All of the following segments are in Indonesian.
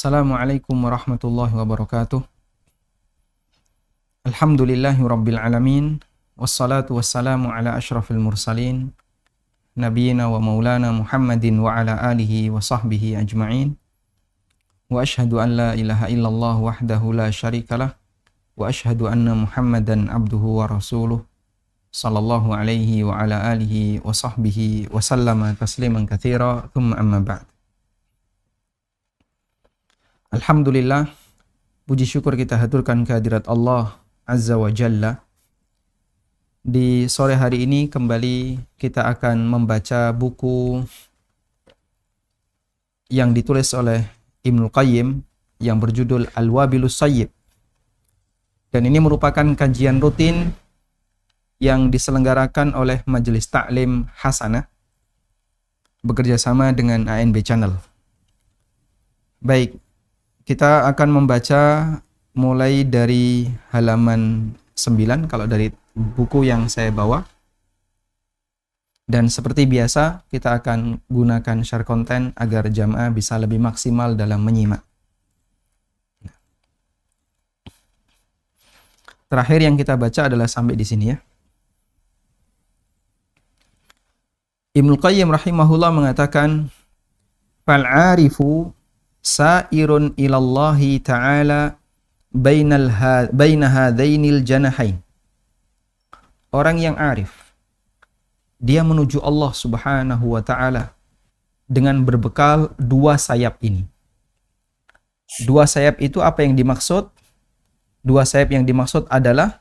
Assalamualaikum warahmatullahi wabarakatuh. Alhamdulillahi rabbil alamin. Wassalatu wassalamu ala ashrafil mursalin. Nabiyina wa maulana Muhammadin wa ala alihi wa sahbihi ajma'in. Wa ashhadu an la ilaha illallah wahdahu la syarikalah. Wa ashhadu anna Muhammadan abduhu wa rasuluh. Sallallahu alaihi wa ala alihi wa sahbihi wa sallama tasliman katsira. Thumma amma ba'd. Alhamdulillah, puji syukur kita haturkan kehadirat Allah Azza wa Jalla. Di sore hari ini kembali kita akan membaca buku yang ditulis oleh Ibnul Qayyim yang berjudul Al-Wabilus Sayyib. Dan ini merupakan kajian rutin yang diselenggarakan oleh Majelis Ta'lim Hasanah bekerjasama dengan ANB Channel. Baik, kita akan membaca mulai dari halaman 9 kalau dari buku yang saya bawa. Dan seperti biasa, kita akan gunakan share konten agar jamaah bisa lebih maksimal dalam menyimak. Terakhir yang kita baca adalah sampai di sini ya. Ibnul Qayyim rahimahullah mengatakan, "Fal-'arifu sa'irun ilallahi ta'ala baina hadainil janahain." Orang yang arif, dia menuju Allah Subhanahu wa ta'ala dengan berbekal dua sayap ini. Dua sayap itu apa yang dimaksud? Dua sayap yang dimaksud adalah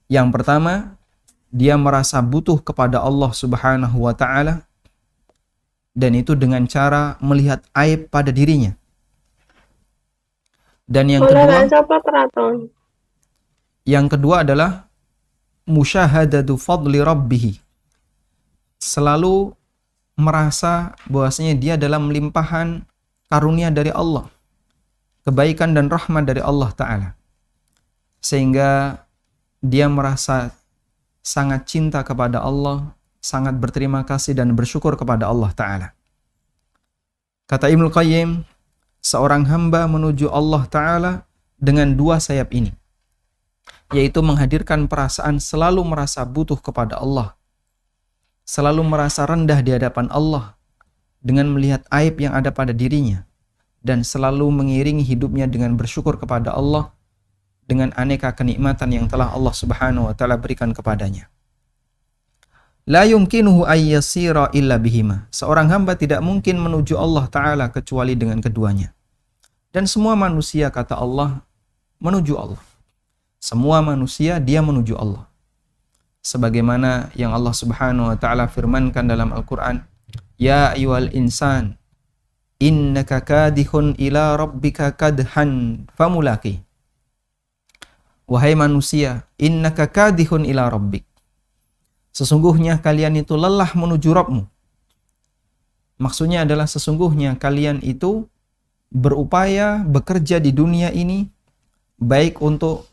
yang pertama, dia merasa butuh kepada Allah Subhanahu wa ta'ala, dan itu dengan cara melihat aib pada dirinya. Dan yang kedua adalah musyahadatu fadli rabbih. Selalu merasa bahwasanya dia dalam limpahan karunia dari Allah, kebaikan dan rahmat dari Allah Ta'ala, sehingga dia merasa sangat cinta kepada Allah, sangat berterima kasih dan bersyukur kepada Allah Ta'ala. Kata Ibnul Qayyim, seorang hamba menuju Allah Ta'ala dengan dua sayap ini, yaitu menghadirkan perasaan selalu merasa butuh kepada Allah, selalu merasa rendah di hadapan Allah dengan melihat aib yang ada pada dirinya, dan selalu mengiringi hidupnya dengan bersyukur kepada Allah dengan aneka kenikmatan yang telah Allah Subhanahu wa ta'ala berikan kepadanya. La yumkinuhu ayyasira illa bihima. Seorang hamba tidak mungkin menuju Allah Ta'ala kecuali dengan keduanya. Dan semua manusia, kata Allah, menuju Allah. Semua manusia dia menuju Allah. Sebagaimana yang Allah Subhanahu wa ta'ala firmankan dalam Al-Quran, Ya ayyuhal insan, innaka kadihun ila rabbika kadhan famulaki. Wahai manusia, innaka kadihun ila rabbik. Sesungguhnya kalian itu lelah menuju Rabbmu. Maksudnya adalah sesungguhnya kalian itu berupaya bekerja di dunia ini, baik untuk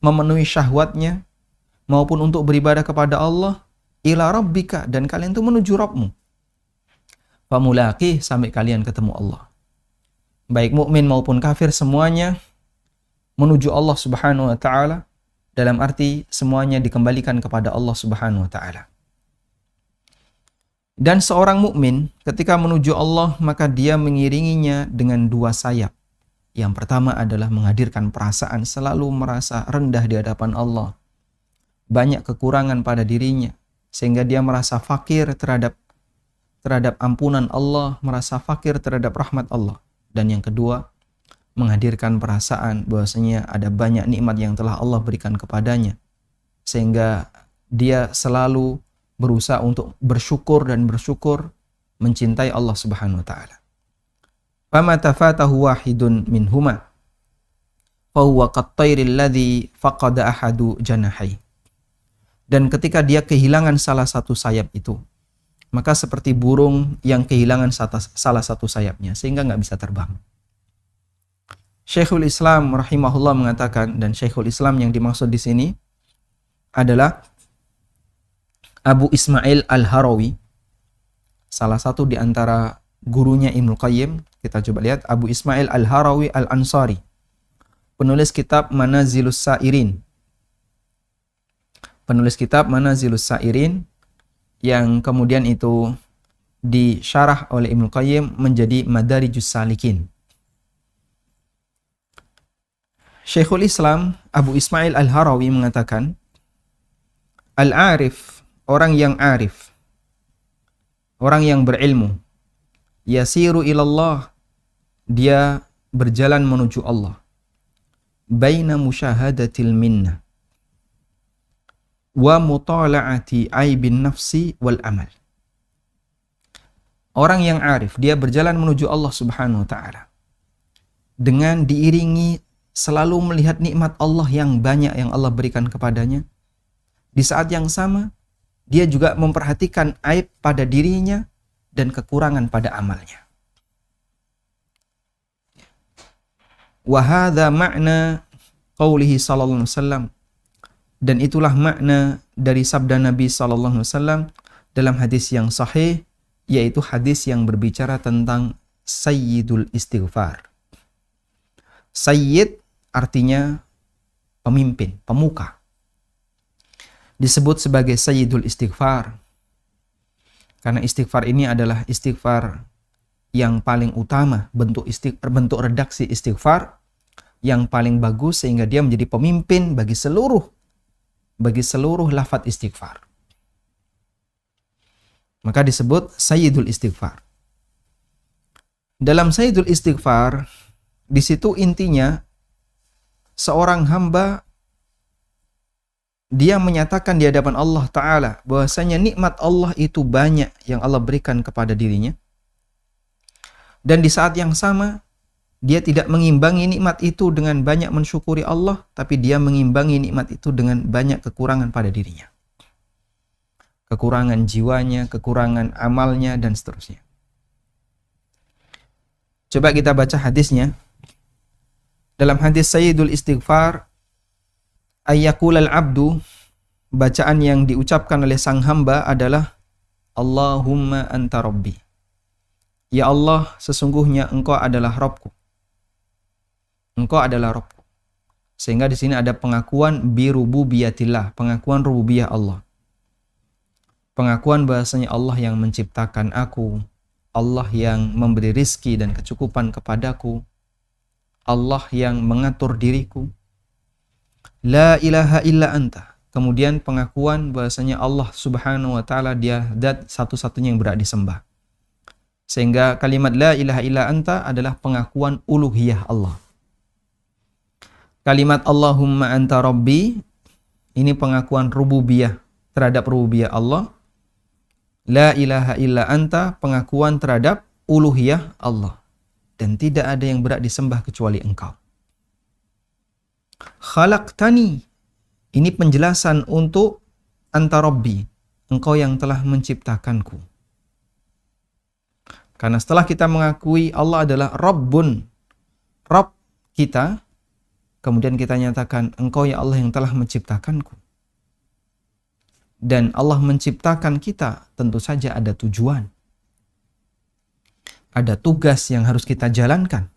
memenuhi syahwatnya, maupun untuk beribadah kepada Allah, ila rabbika, dan kalian itu menuju Rabbmu. Famulaqih, sampai kalian ketemu Allah. Baik mukmin maupun kafir semuanya menuju Allah Subhanahu wa ta'ala, dalam arti semuanya dikembalikan kepada Allah Subhanahu wa ta'ala. Dan seorang mukmin ketika menuju Allah, maka dia mengiringinya dengan dua sayap. Yang pertama adalah menghadirkan perasaan selalu merasa rendah di hadapan Allah, banyak kekurangan pada dirinya, sehingga dia merasa fakir terhadap ampunan Allah, merasa fakir terhadap rahmat Allah. Dan yang kedua, menghadirkan perasaan bahwasanya ada banyak nikmat yang telah Allah berikan kepadanya, sehingga dia selalu berusaha untuk bersyukur dan bersyukur, mencintai Allah Subhanahu wa ta'ala. Fama tafatahu wahidun minhuma fahuwa qattairil ladzi faqada ahadu janahai. Dan ketika dia kehilangan salah satu sayap itu, maka seperti burung yang kehilangan salah satu sayapnya, sehingga nggak bisa terbang. Syekhul Islam rahimahullah mengatakan, dan Syekhul Islam yang dimaksud di sini adalah Abu Ismail Al-Harawi, salah satu di antara gurunya Ibnul Qayyim, Kita coba lihat Abu Ismail Al-Harawi Al-Ansari, penulis kitab Manazilus Sa'irin. Penulis kitab Manazilus Sa'irin yang kemudian itu disyarah oleh Ibnu Qayyim menjadi Madarijus Salikin. Syekhul Islam Abu Ismail Al-Harawi mengatakan, Al-arif, orang yang arif, orang yang berilmu, yasiru ilallah, dia berjalan menuju Allah, baina musyahadatil minnah wa mutala'ati aibin nafsi wal amal. Orang yang arif, dia berjalan menuju Allah Subhanahu wa ta'ala dengan diiringi selalu melihat nikmat Allah yang banyak yang Allah berikan kepadanya. Di saat yang sama, dia juga memperhatikan aib pada dirinya dan kekurangan pada amalnya. Wa hadza ma'na qaulihi sallallahu alaihi wasallam, dan itulah makna dari sabda Nabi sallallahu alaihi wasallam dalam hadis yang sahih, yaitu hadis yang berbicara tentang sayyidul istighfar. Sayyid artinya pemimpin, pemuka. Disebut sebagai sayyidul istighfar karena istighfar ini adalah istighfar yang paling utama, bentuk redaksi istighfar yang paling bagus, sehingga dia menjadi pemimpin bagi seluruh lafaz istighfar. Maka disebut sayyidul istighfar. Dalam sayyidul istighfar, di situ intinya seorang hamba dia menyatakan di hadapan Allah Ta'ala bahwasanya nikmat Allah itu banyak yang Allah berikan kepada dirinya. Dan di saat yang sama, dia tidak mengimbangi nikmat itu dengan banyak mensyukuri Allah, tapi dia mengimbangi nikmat itu dengan banyak kekurangan pada dirinya. Kekurangan jiwanya, kekurangan amalnya, dan seterusnya. Coba kita baca hadisnya. Dalam hadis Sayyidul Istighfar, ayyakul al-abdu, bacaan yang diucapkan oleh sang hamba adalah Allahumma anta rabbi. Ya Allah, sesungguhnya Engkau adalah Rabbku. Engkau adalah Rabbku. Sehingga di sini ada pengakuan birububiyatillah, pengakuan rububiyah Allah. Pengakuan bahasanya Allah yang menciptakan aku, Allah yang memberi rizki dan kecukupan kepadaku, Allah yang mengatur diriku. La ilaha illa anta. Kemudian pengakuan bahasanya Allah Subhanahu wa ta'ala dia zat satu-satunya yang berhak disembah. Sehingga kalimat la ilaha illa anta adalah pengakuan uluhiyah Allah. Kalimat Allahumma anta rabbi ini pengakuan rububiyah terhadap rububiyah Allah. La ilaha illa anta pengakuan terhadap uluhiyah Allah. Dan tidak ada yang berhak disembah kecuali Engkau. Khalaqtani, ini penjelasan untuk anta rabbi, Engkau yang telah menciptakanku. Karena setelah kita mengakui Allah adalah Rabbun, Rabb kita, kemudian kita nyatakan Engkau ya Allah yang telah menciptakanku. Dan Allah menciptakan kita tentu saja ada tujuan. Ada tugas yang harus kita jalankan.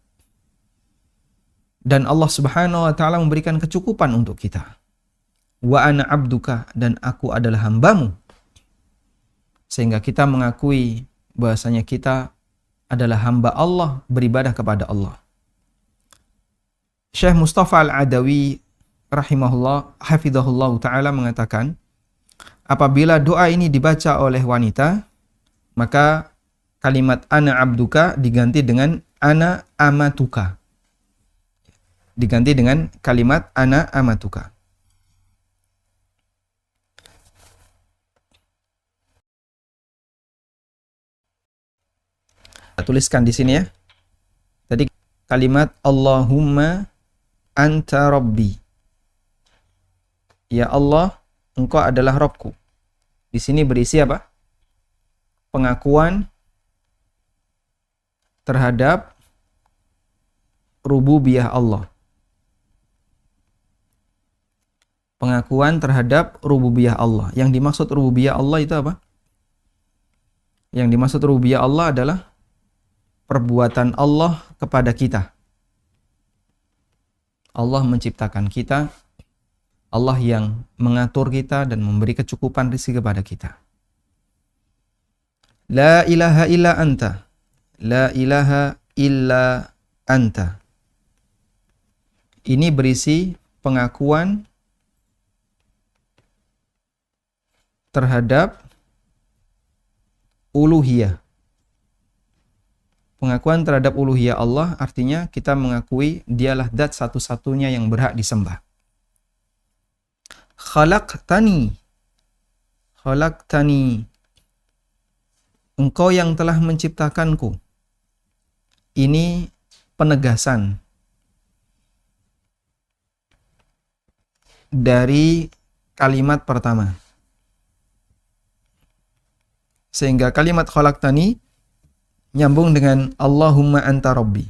Dan Allah Subhanahu wa ta'ala memberikan kecukupan untuk kita. Wa ana abduka, dan aku adalah hambamu. Sehingga kita mengakui bahasanya kita adalah hamba Allah, beribadah kepada Allah. Syekh Mustafa Al-Adawi rahimahullah, hafizahullah ta'ala mengatakan, apabila doa ini dibaca oleh wanita, maka kalimat ana abduka diganti dengan ana amatuka. Diganti dengan kalimat ana amatuka. Tuliskan di sini ya. Tadi kalimat Allahumma anta rabbi. Ya Allah, Engkau adalah Rabbku. Di sini berisi apa? Pengakuan terhadap rububiyah Allah. Pengakuan terhadap rububiyah Allah. Yang dimaksud rububiyah Allah itu apa? Yang dimaksud rububiyah Allah adalah perbuatan Allah kepada kita. Allah menciptakan kita, Allah yang mengatur kita dan memberi kecukupan rezeki kepada kita. La ilaha illa anta. La ilaha illa anta. Ini berisi pengakuan terhadap uluhiyah. Pengakuan terhadap uluhiyah Allah artinya kita mengakui dialah zat satu-satunya yang berhak disembah. Khalaqtani. Khalaqtani. Engkau yang telah menciptakanku. Ini penegasan dari kalimat pertama. Sehingga kalimat khalaqtani nyambung dengan Allahumma anta rabbi.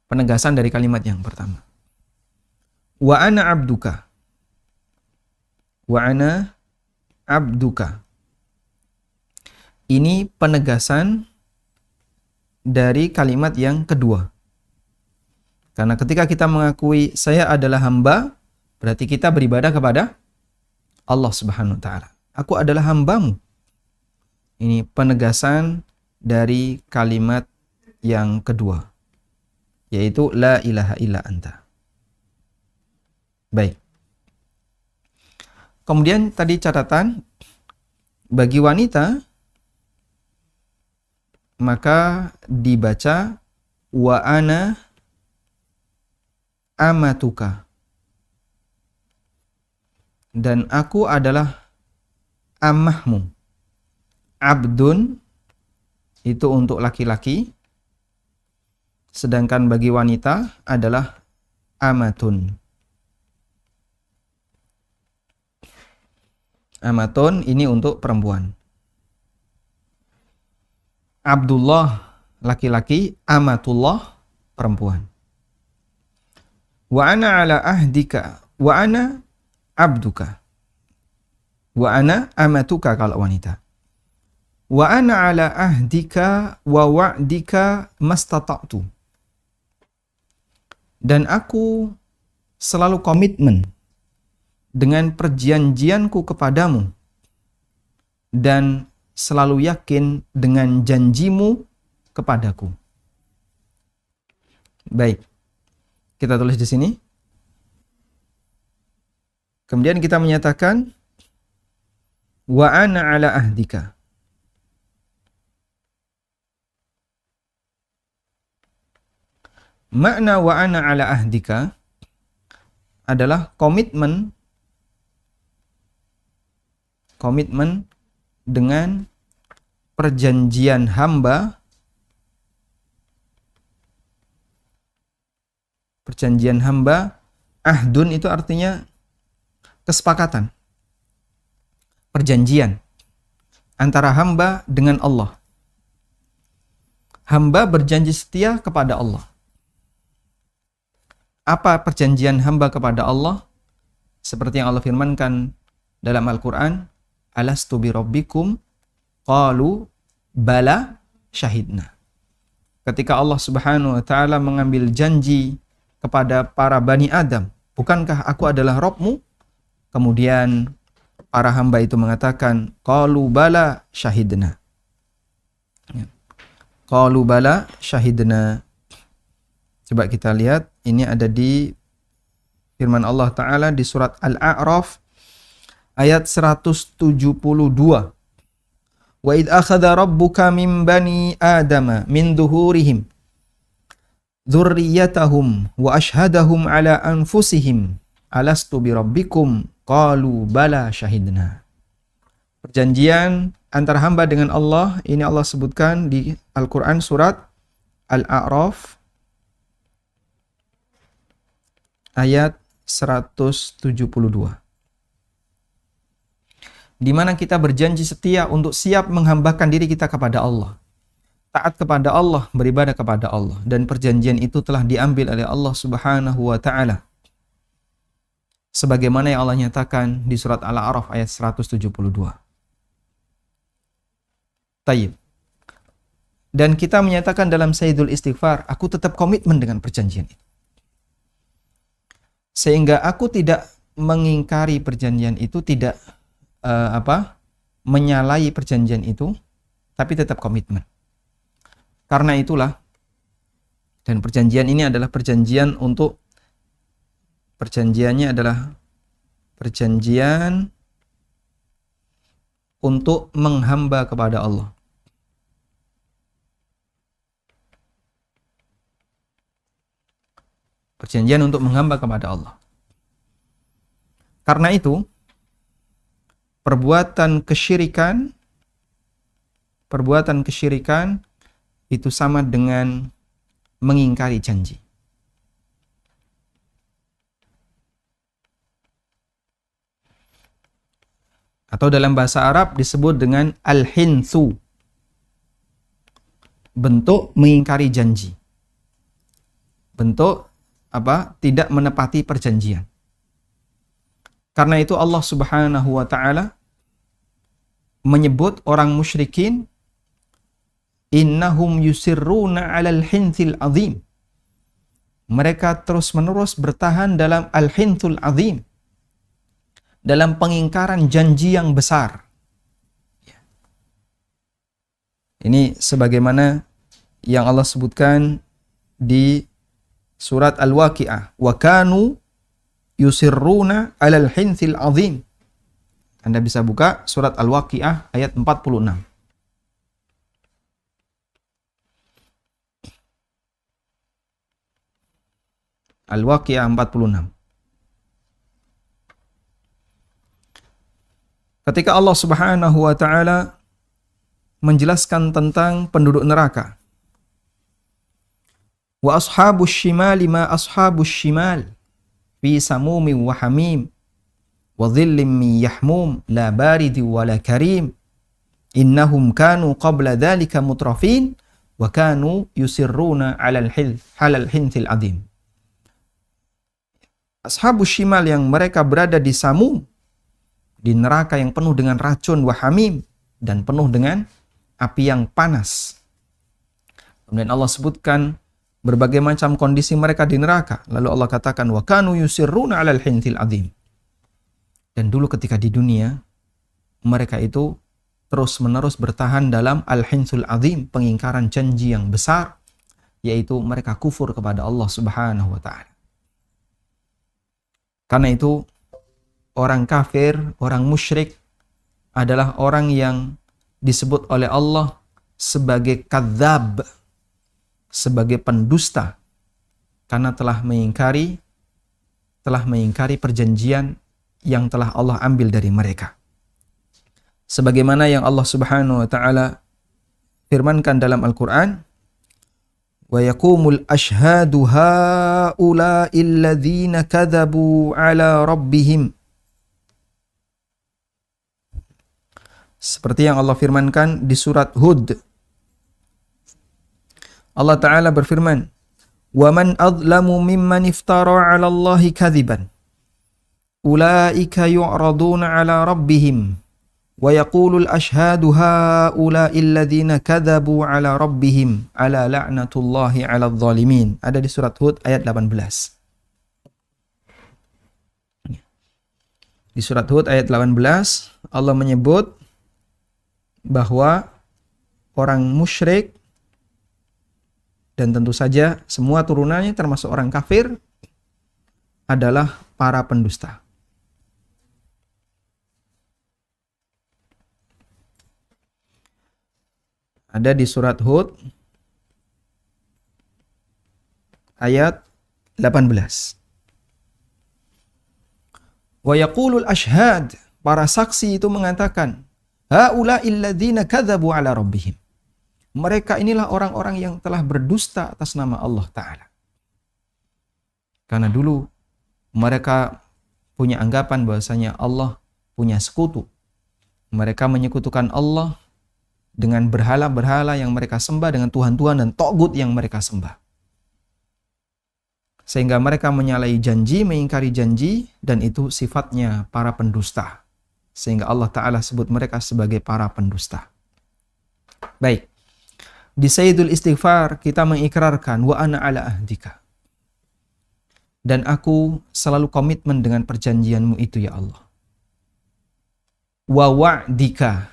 Penegasan dari kalimat yang pertama. Wa ana abduka. Wa ana abduka. Ini penegasan dari kalimat yang kedua. Karena ketika kita mengakui saya adalah hamba, berarti kita beribadah kepada Allah Subhanahu wa taala. Aku adalah hambamu. Ini penegasan dari kalimat yang kedua, yaitu la ilaha illa anta. Baik. Kemudian tadi catatan, bagi wanita maka dibaca wa ana amatuka. Dan aku adalah amahmu. Abdun itu untuk laki-laki, sedangkan bagi wanita adalah amatun. Amatun ini untuk perempuan. Abdullah laki-laki, amatullah perempuan. Wa ana ala ahdika, wa ana abduka. Wa ana amatuka kalau wanita. Wa ana ala ahdika wa wa'dika mastata'tu. Dan aku selalu komitmen dengan perjanjianku kepadamu dan selalu yakin dengan janjimu kepadaku. Baik. Kita tulis di sini. Kemudian kita menyatakan wa ana ala ahdika. Makna wa ana ala ahdika adalah komitmen dengan perjanjian hamba. Perjanjian hamba, ahdun itu artinya kesepakatan. Perjanjian antara hamba dengan Allah. Hamba berjanji setia kepada Allah. Apa perjanjian hamba kepada Allah? Seperti yang Allah firmankan dalam Al-Quran, alastu bi rabbikum qalu bala syahidna. Ketika Allah Subhanahu wa taala mengambil janji kepada para Bani Adam, bukankah aku adalah Rabbmu? Kemudian para hamba itu mengatakan qalu bala syahidna. Qalu bala syahidna. Coba kita lihat, ini ada di firman Allah Ta'ala di surat Al-A'raf ayat 172. Wa idh akhadha rabbuka min bani adama min dhuhurihim dzurriyyatahum wa ashhadahum ala anfusihim alastu bi rabbikum qalu bala syahidna. Perjanjian antara hamba dengan Allah ini Allah sebutkan di Al-Qur'an surat Al-A'raf ayat 172. Di mana kita berjanji setia untuk siap menghambakan diri kita kepada Allah. Taat kepada Allah, beribadah kepada Allah. Dan perjanjian itu telah diambil oleh Allah Subhanahu wa ta'ala. Sebagaimana yang Allah nyatakan di surat Al-A'raf ayat 172. Tayyib. Dan kita menyatakan dalam Sayyidul Istighfar, aku tetap komitmen dengan perjanjian itu. Sehingga aku tidak mengingkari perjanjian itu, tidak menyalahi perjanjian itu, tapi tetap komitmen. Karena itulah, dan perjanjiannya adalah perjanjian untuk menghamba kepada Allah. Perjanjian untuk menghamba kepada Allah. Karena itu, perbuatan kesyirikan itu sama dengan mengingkari janji. Atau dalam bahasa Arab disebut dengan al-hinthu. Bentuk mengingkari janji. Bentuk tidak menepati perjanjian. Karena itu Allah Subhanahu wa taala menyebut orang musyrikin, innahum yusirruna 'alal hinthil azim. Mereka terus-menerus bertahan dalam al-hinthul azim, dalam pengingkaran janji yang besar. Ini sebagaimana yang Allah sebutkan di surat Al-Waqi'ah, wa kanu yusirruna 'alal hinthil azim. Anda bisa buka surat Al-Waqi'ah ayat 46. Al-Waqi'ah 46. Ketika Allah Subhanahu wa taala menjelaskan tentang penduduk neraka, wa ashabus shimali ma ashabus shimal fi samumin wa hamim wa dhillim min yahmum la baridin wa la karim innahum kanu qabla dhalika mutrafin wa kanu yusirruna 'alal hinthil adim. Ashabus shimal yang mereka berada di Samum, di neraka yang penuh dengan racun, wa hamim, dan penuh dengan api yang panas. Kemudian Allah sebutkan berbagai macam kondisi mereka di neraka. Lalu Allah katakan, wa kanu yusirruna 'alal hinthil azim. Dan dulu ketika di dunia, mereka itu terus-menerus bertahan dalam al-hinthul azim, pengingkaran janji yang besar, yaitu mereka kufur kepada Allah Subhanahu wa taala. Karena itu, orang kafir, orang musyrik adalah orang yang disebut oleh Allah sebagai kadzab, sebagai pendusta, karena telah mengingkari perjanjian yang telah Allah ambil dari mereka. Sebagaimana yang Allah Subhanahu wa taala firmankan dalam Al-Qur'an, wa yaqumul ashhadu haula'il ladzina kadzabu 'ala rabbihim. Seperti yang Allah firmankan di surat Hud. Allah Ta'ala berfirman, وَمَنْ أَظْلَمُ مِمَّنِ افْتَرَى عَلَى اللَّهِ كَذِبًا أُولَئِكَ يُعْرَضُونَ عَلَى رَبِّهِمْ وَيَقُولُ الْأَشْهَادُ هَؤُلَاءِ الَّذِينَ كَذَبُوا عَلَى رَبِّهِمْ أَلَا لَعْنَةُ اللَّهِ عَلَى الظَّالِمِينَ. Ada di surat Hud ayat 18. Di surat Hud ayat 18, Allah menyebut bahwa orang musyrik dan tentu saja semua turunannya termasuk orang kafir adalah para pendusta. Ada di surat Hud ayat 18. Wa yaqulul ashhad, para saksi itu mengatakan, haula'il ladzina kadzabu 'ala rabbihim. Mereka inilah orang-orang yang telah berdusta atas nama Allah Ta'ala. Karena dulu mereka punya anggapan bahwasanya Allah punya sekutu. Mereka menyekutukan Allah dengan berhala-berhala yang mereka sembah, dengan Tuhan-Tuhan dan togut yang mereka sembah. Sehingga mereka menyalahi janji, mengingkari janji, dan itu sifatnya para pendusta. Sehingga Allah Ta'ala sebut mereka sebagai para pendusta. Baik. Di sayyidul istighfar kita mengikrarkan wa ana ala ahdika. Dan aku selalu komitmen dengan perjanjianmu itu ya Allah. Wa wa'dika.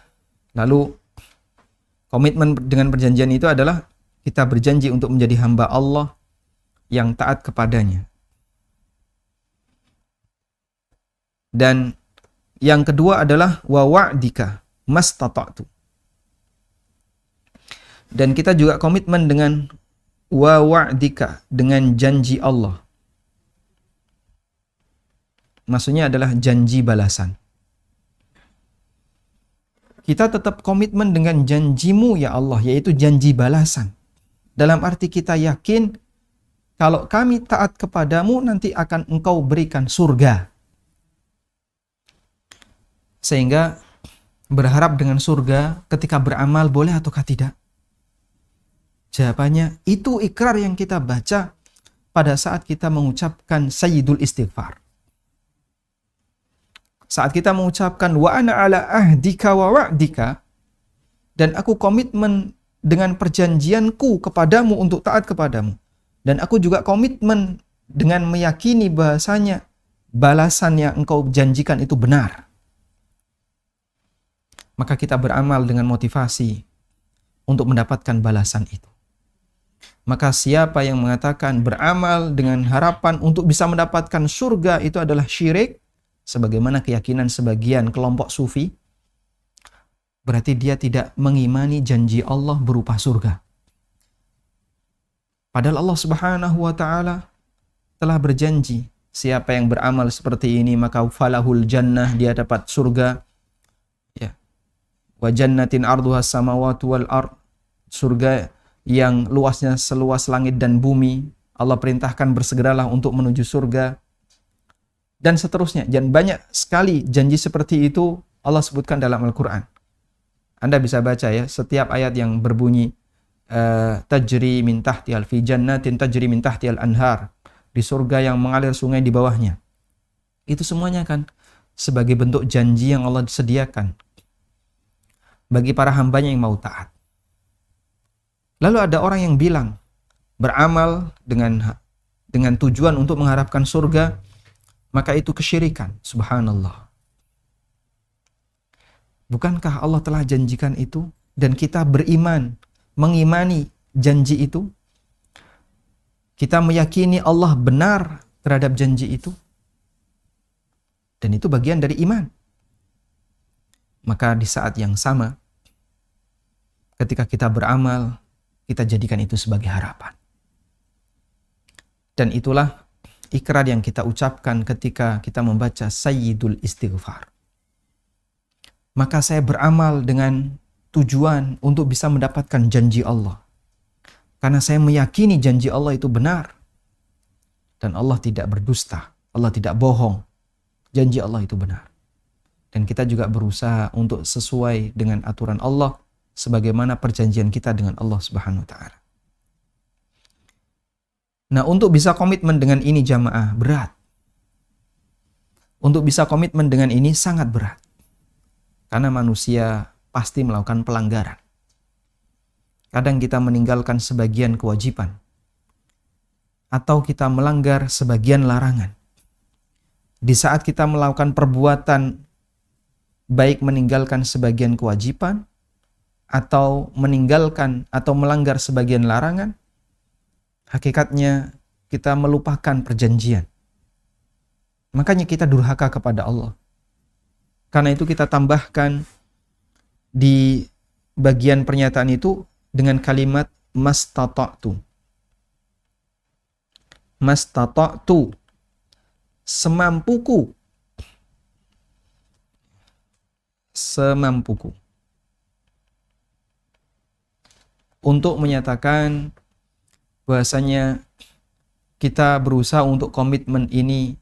Lalu komitmen dengan perjanjian itu adalah kita berjanji untuk menjadi hamba Allah yang taat kepadanya. Dan yang kedua adalah wa wa'dika mastata'tu. Dan kita juga komitmen dengan wa wa'dika, dengan janji Allah. Maksudnya adalah janji balasan. Kita tetap komitmen dengan janjimu ya Allah, yaitu janji balasan. Dalam arti kita yakin kalau kami taat kepadamu nanti akan engkau berikan surga. Sehingga berharap dengan surga ketika beramal boleh ataukah tidak? Jawabannya itu ikrar yang kita baca pada saat kita mengucapkan sayyidul istighfar. Saat kita mengucapkan wa ana ala ahdika wa wa'dika, dan aku komitmen dengan perjanjianku kepadamu untuk taat kepadamu, dan aku juga komitmen dengan meyakini bahasanya balasan yang engkau janjikan itu benar, maka kita beramal dengan motivasi untuk mendapatkan balasan itu. Maka siapa yang mengatakan beramal dengan harapan untuk bisa mendapatkan surga itu adalah syirik, sebagaimana keyakinan sebagian kelompok sufi, berarti dia tidak mengimani janji Allah berupa surga. Padahal Allah Subhanahu wa taala telah berjanji, siapa yang beramal seperti ini maka falahul jannah, dia dapat surga. Ya. Wa jannatin arduhas samawati wal ard, surga yang luasnya seluas langit dan bumi. Allah perintahkan bersegeralah untuk menuju surga. Dan seterusnya. Dan banyak sekali janji seperti itu Allah sebutkan dalam Al-Quran. Anda bisa baca ya, setiap ayat yang berbunyi tajri min tahtihal fi jannatin tajri min tahtihal anhar, di surga yang mengalir sungai di bawahnya. Itu semuanya kan sebagai bentuk janji yang Allah sediakan bagi para hambanya yang mau taat. Lalu ada orang yang bilang beramal dengan tujuan untuk mengharapkan surga, maka itu kesyirikan. Subhanallah. Bukankah Allah telah janjikan itu dan kita beriman, mengimani janji itu? Kita meyakini Allah benar terhadap janji itu. Dan itu bagian dari iman. Maka di saat yang sama, ketika kita beramal, kita jadikan itu sebagai harapan. Dan itulah ikrar yang kita ucapkan ketika kita membaca sayyidul istighfar. Maka saya beramal dengan tujuan untuk bisa mendapatkan janji Allah. Karena saya meyakini janji Allah itu benar. Dan Allah tidak berdusta. Allah tidak bohong. Janji Allah itu benar. Dan kita juga berusaha untuk sesuai dengan aturan Allah sebagaimana perjanjian kita dengan Allah Subhanahu wa taala. Nah, untuk bisa komitmen dengan ini jamaah berat. Untuk bisa komitmen dengan ini sangat berat. Karena manusia pasti melakukan pelanggaran. Kadang kita meninggalkan sebagian kewajiban. Atau kita melanggar sebagian larangan. Di saat kita melakukan perbuatan, baik meninggalkan sebagian kewajiban, atau meninggalkan atau melanggar sebagian larangan, hakikatnya kita melupakan perjanjian. Makanya kita durhaka kepada Allah. Karena itu kita tambahkan di bagian pernyataan itu dengan kalimat mastata'tu. Mastata'tu, semampuku. Semampuku. Untuk menyatakan bahwasanya kita berusaha untuk komitmen ini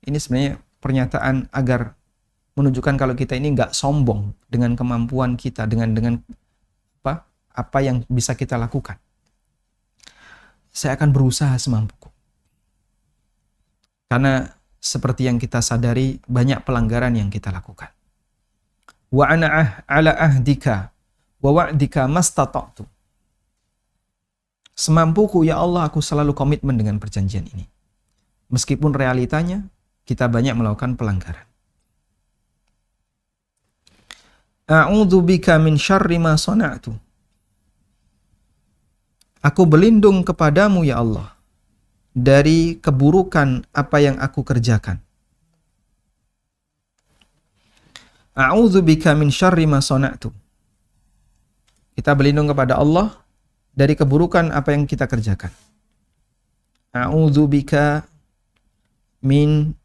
sebenarnya pernyataan agar menunjukkan kalau kita ini nggak sombong dengan kemampuan kita, dengan apa yang bisa kita lakukan. Saya akan berusaha semampuku. Karena seperti yang kita sadari banyak pelanggaran yang kita lakukan. Wa ana ala ahdika wa wa'dika mastata'tu. Semampuku ya Allah, aku selalu komitmen dengan perjanjian ini. Meskipun realitanya kita banyak melakukan pelanggaran. A'udzubika min syarri ma sana'tu. Aku berlindung kepadamu ya Allah dari keburukan apa yang aku kerjakan. A'udzubika min syarri ma sana'tu. Kita berlindung kepada Allah dari keburukan apa yang kita kerjakan. A'udzubika min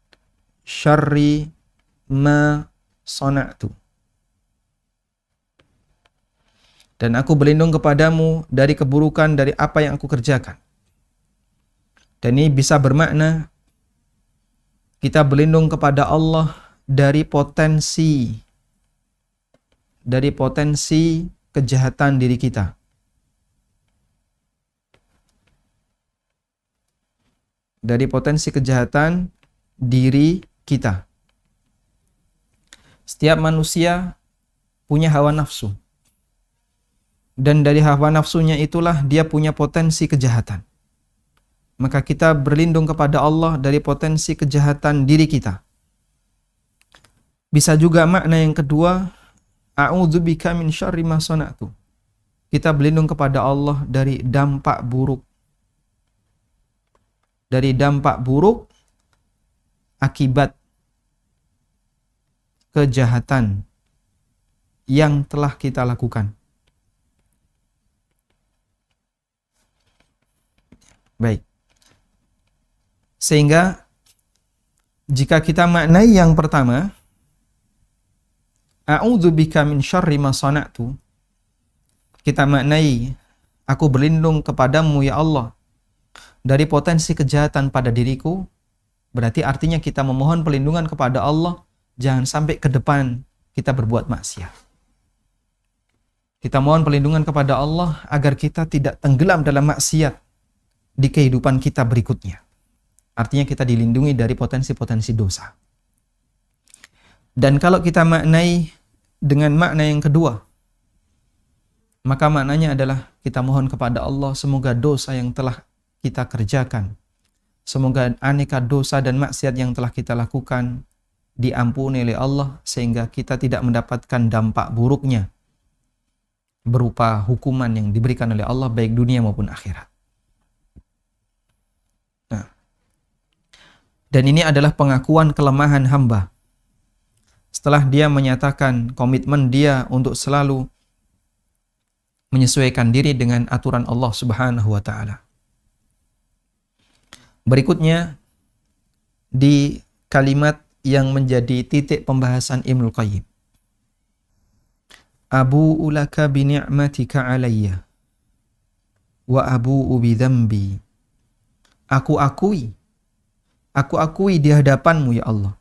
syarri ma sana'tu. Dan aku berlindung kepadamu dari keburukan dari apa yang aku kerjakan. Dan ini bisa bermakna kita berlindung kepada Allah dari potensi kejahatan diri kita. Dari potensi kejahatan diri kita. Setiap manusia punya hawa nafsu. Dan dari hawa nafsunya itulah dia punya potensi kejahatan. Maka kita berlindung kepada Allah dari potensi kejahatan diri kita. Bisa juga makna yang kedua, a'udzubika min syarri ma sana'tu. Kita berlindung kepada Allah dari dampak buruk. Dari dampak buruk akibat kejahatan yang telah kita lakukan. Baik. Sehingga jika kita maknai yang pertama, a'udzubika min syarri ma sana'tu, kita maknai aku berlindung kepadamu ya Allah dari potensi kejahatan pada diriku, berarti artinya kita memohon perlindungan kepada Allah jangan sampai ke depan kita berbuat maksiat. Kita mohon perlindungan kepada Allah agar kita tidak tenggelam dalam maksiat di kehidupan kita berikutnya. Artinya kita dilindungi dari potensi-potensi dosa. Dan kalau kita maknai dengan makna yang kedua, maka maknanya adalah kita mohon kepada Allah semoga dosa yang telah kita kerjakan, semoga aneka dosa dan maksiat yang telah kita lakukan diampuni oleh Allah sehingga kita tidak mendapatkan dampak buruknya berupa hukuman yang diberikan oleh Allah baik dunia maupun akhirat. Dan ini adalah pengakuan kelemahan hamba. Setelah dia menyatakan komitmen dia untuk selalu menyesuaikan diri dengan aturan Allah Subhanahu wa taala. Berikutnya di kalimat yang menjadi titik pembahasan Ibnul Qayyim. Abu'u laka bi ni'matika 'alayya wa abu'u bi dzambi. Aku akui di hadapanmu ya Allah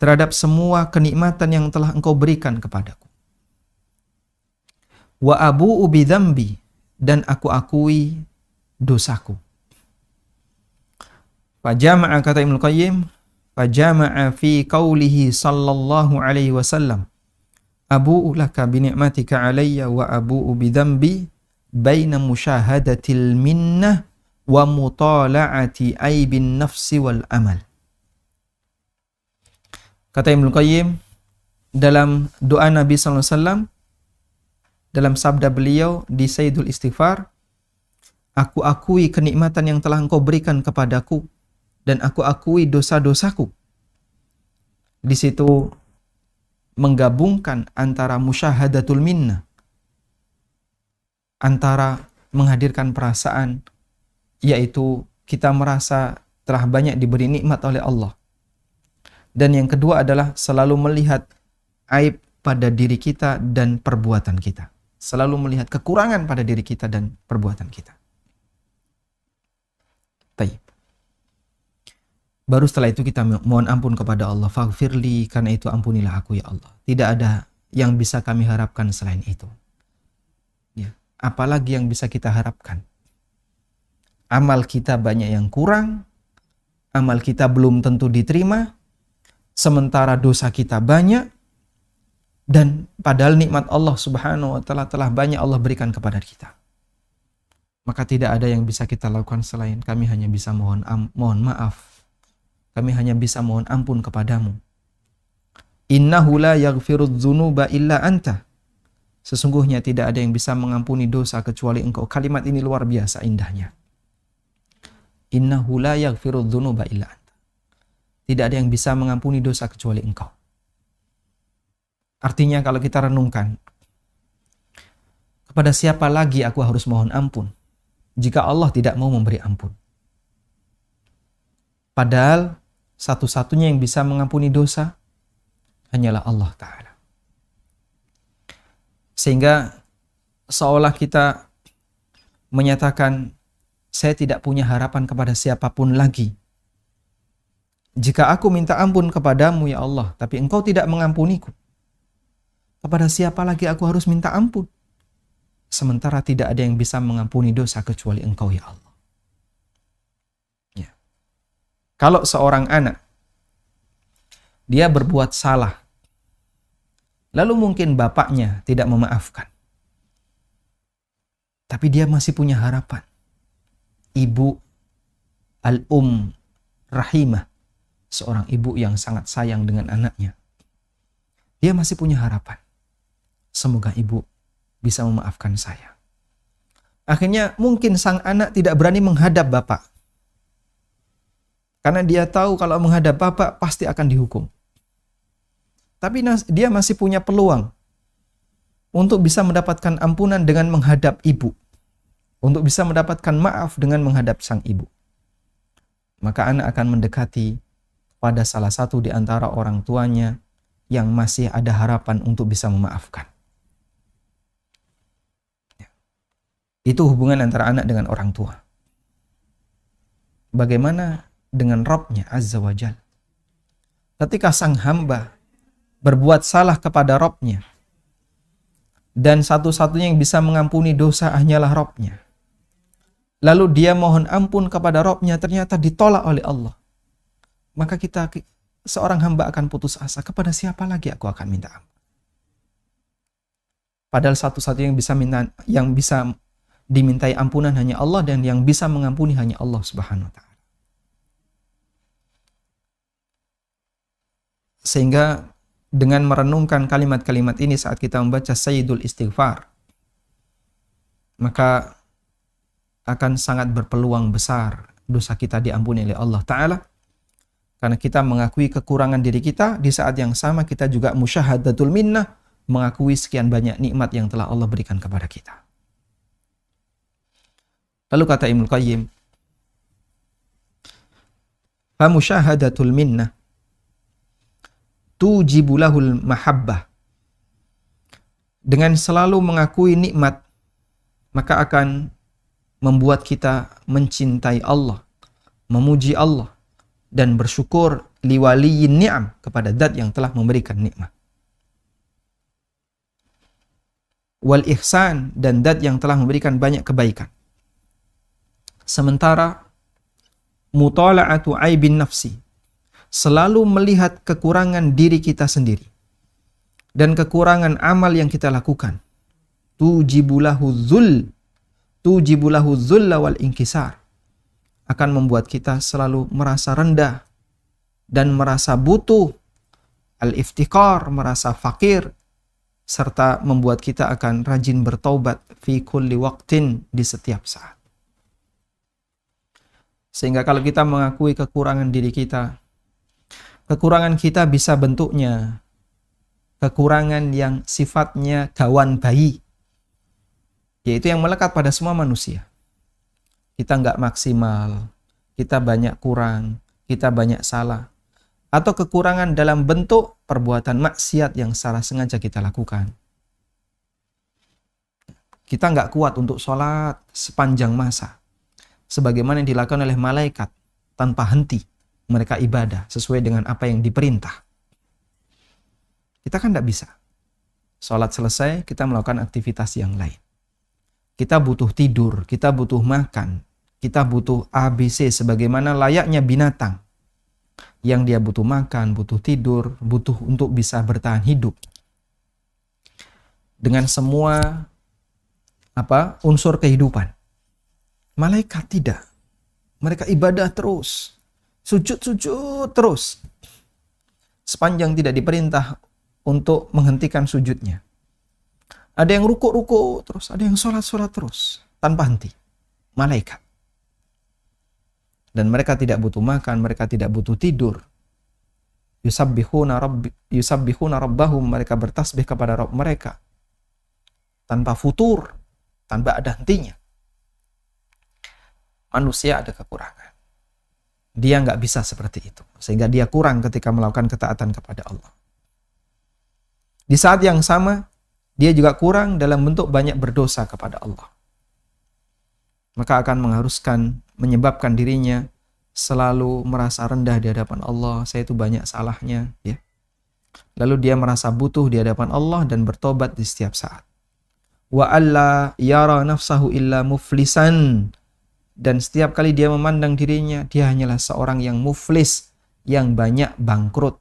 terhadap semua kenikmatan yang telah Engkau berikan kepadaku. Wa abu'u bi dzambi, dan aku akui dosaku. Fajama'a, kata Ibnu Qayyim, fajama'a fi qaulihi sallallahu alaihi wasallam, abu'u laka bi ni'matika 'alayya wa abu'u bi dzambi, baina musyahadatil minnah wa mutala'ati aibin nafsi wal amal. Kata Ibnu Qayyim dalam doa Nabi sallallahu alaihi wasallam, dalam sabda beliau di Sayyidul Istighfar, aku akui kenikmatan yang telah Engkau berikan kepadaku dan aku akui dosa-dosaku. Di situ menggabungkan antara musyahadatul minnah, antara menghadirkan perasaan, yaitu kita merasa telah banyak diberi nikmat oleh Allah. Dan yang kedua adalah selalu melihat aib pada diri kita dan perbuatan kita. Selalu melihat kekurangan pada diri kita dan perbuatan kita. Baik. Baru setelah itu kita mohon ampun kepada Allah. Faghfirli, karena itu ampunilah aku ya Allah. Tidak ada yang bisa kami harapkan selain itu. Ya. Apalagi yang bisa kita harapkan? Amal kita banyak yang kurang, amal kita belum tentu diterima, sementara dosa kita banyak, dan padahal nikmat Allah Subhanahu wa taala telah banyak Allah berikan kepada kita. maka tidak ada yang bisa kita lakukan selain kami hanya bisa mohon maaf. Kami hanya bisa mohon ampun kepadamu. Innahu la yaghfirudz dzunuba illa anta. Sesungguhnya tidak ada yang bisa mengampuni dosa kecuali engkau. Kalimat ini luar biasa indahnya. Innahu la yaghfirudz dzunuba illa anta. Tidak ada yang bisa mengampuni dosa kecuali engkau. Artinya kalau kita renungkan, kepada siapa lagi aku harus mohon ampun jika Allah tidak mau memberi ampun? Padahal satu-satunya yang bisa mengampuni dosa hanyalah Allah Ta'ala. Sehingga seolah kita menyatakan, saya tidak punya harapan kepada siapapun lagi. Jika aku minta ampun kepadamu ya Allah, tapi engkau tidak mengampuniku, kepada siapa lagi aku harus minta ampun? Sementara tidak ada yang bisa mengampuni dosa kecuali engkau ya Allah. Ya. Kalau seorang anak, dia berbuat salah, lalu mungkin bapaknya tidak memaafkan, tapi dia masih punya harapan. Ibu rahimah, seorang ibu yang sangat sayang dengan anaknya, dia masih punya harapan. Semoga ibu bisa memaafkan saya. Akhirnya mungkin sang anak tidak berani menghadap bapak, karena dia tahu kalau menghadap bapak pasti akan dihukum. Tapi dia masih punya peluang untuk bisa mendapatkan ampunan dengan menghadap ibu, untuk bisa mendapatkan maaf dengan menghadap sang ibu. Maka anak akan mendekati pada salah satu di antara orang tuanya yang masih ada harapan untuk bisa memaafkan. Itu hubungan antara anak dengan orang tua. Bagaimana dengan Rabb-nya Azza wa Jal? Ketika sang hamba berbuat salah kepada Rabb-nya, dan satu-satunya yang bisa mengampuni dosa hanyalah Rabb-nya, lalu dia mohon ampun kepada Rabb-nya, ternyata ditolak oleh Allah, maka seorang hamba akan putus asa. Kepada siapa lagi aku akan minta ampun? Padahal satu-satunya yang bisa dimintai ampunan hanya Allah, dan yang bisa mengampuni hanya Allah Subhanahu wa Ta'ala. Sehingga dengan merenungkan kalimat-kalimat ini saat kita membaca Sayyidul Istighfar, maka akan sangat berpeluang besar dosa kita diampuni oleh Allah Ta'ala. Karena kita mengakui kekurangan diri kita, di saat yang sama kita juga musyahadatul minnah, mengakui sekian banyak nikmat yang telah Allah berikan kepada kita. Lalu kata Ibnu Qayyim, fa musyahadatul minnah tujibu lahul mahabbah. Dengan selalu mengakui nikmat, maka akan membuat kita mencintai Allah, memuji Allah, dan bersyukur liwaliyin ni'am, kepada zat yang telah memberikan nikmat. Wal ihsan, dan zat yang telah memberikan banyak kebaikan. Sementara mutala'atu aibin nafsi, selalu melihat kekurangan diri kita sendiri dan kekurangan amal yang kita lakukan, tujibulahu dhulla wal inkisar, akan membuat kita selalu merasa rendah dan merasa butuh, al-iftikar, merasa fakir, serta membuat kita akan rajin bertaubat fi kulli waqtin, di setiap saat. Sehingga kalau kita mengakui kekurangan diri kita, kekurangan kita bisa bentuknya kekurangan yang sifatnya gawan bayi, yaitu yang melekat pada semua manusia. Kita nggak maksimal, kita banyak kurang, kita banyak salah, atau kekurangan dalam bentuk perbuatan maksiat yang secara sengaja kita lakukan. Kita nggak kuat untuk sholat sepanjang masa, sebagaimana yang dilakukan oleh malaikat tanpa henti. Mereka ibadah sesuai dengan apa yang diperintah. Kita kan tidak bisa. Sholat selesai, kita melakukan aktivitas yang lain. Kita butuh tidur, kita butuh makan, kita butuh ABC sebagaimana layaknya binatang. Yang dia butuh makan, butuh tidur, butuh untuk bisa bertahan hidup. Dengan semua unsur kehidupan. Malaikat tidak. Mereka ibadah terus. Sujud terus. Sepanjang tidak diperintah untuk menghentikan sujudnya. Ada yang ruku terus, ada yang sholat terus, tanpa henti. Malaikat. Dan mereka tidak butuh makan, mereka tidak butuh tidur. Yusabbihuna rabbahum, mereka bertasbih kepada Rabb mereka. Tanpa futur, tanpa ada hentinya. Manusia ada kekurangan. Dia nggak bisa seperti itu. Sehingga dia kurang ketika melakukan ketaatan kepada Allah. Di saat yang sama, dia juga kurang dalam bentuk banyak berdosa kepada Allah. Maka akan menyebabkan dirinya selalu merasa rendah di hadapan Allah. Saya itu banyak salahnya. Ya. Lalu dia merasa butuh di hadapan Allah dan bertobat di setiap saat. Wa alla yara nafsahu illa muflisan. Dan setiap kali dia memandang dirinya, dia hanyalah seorang yang muflis, yang banyak bangkrut.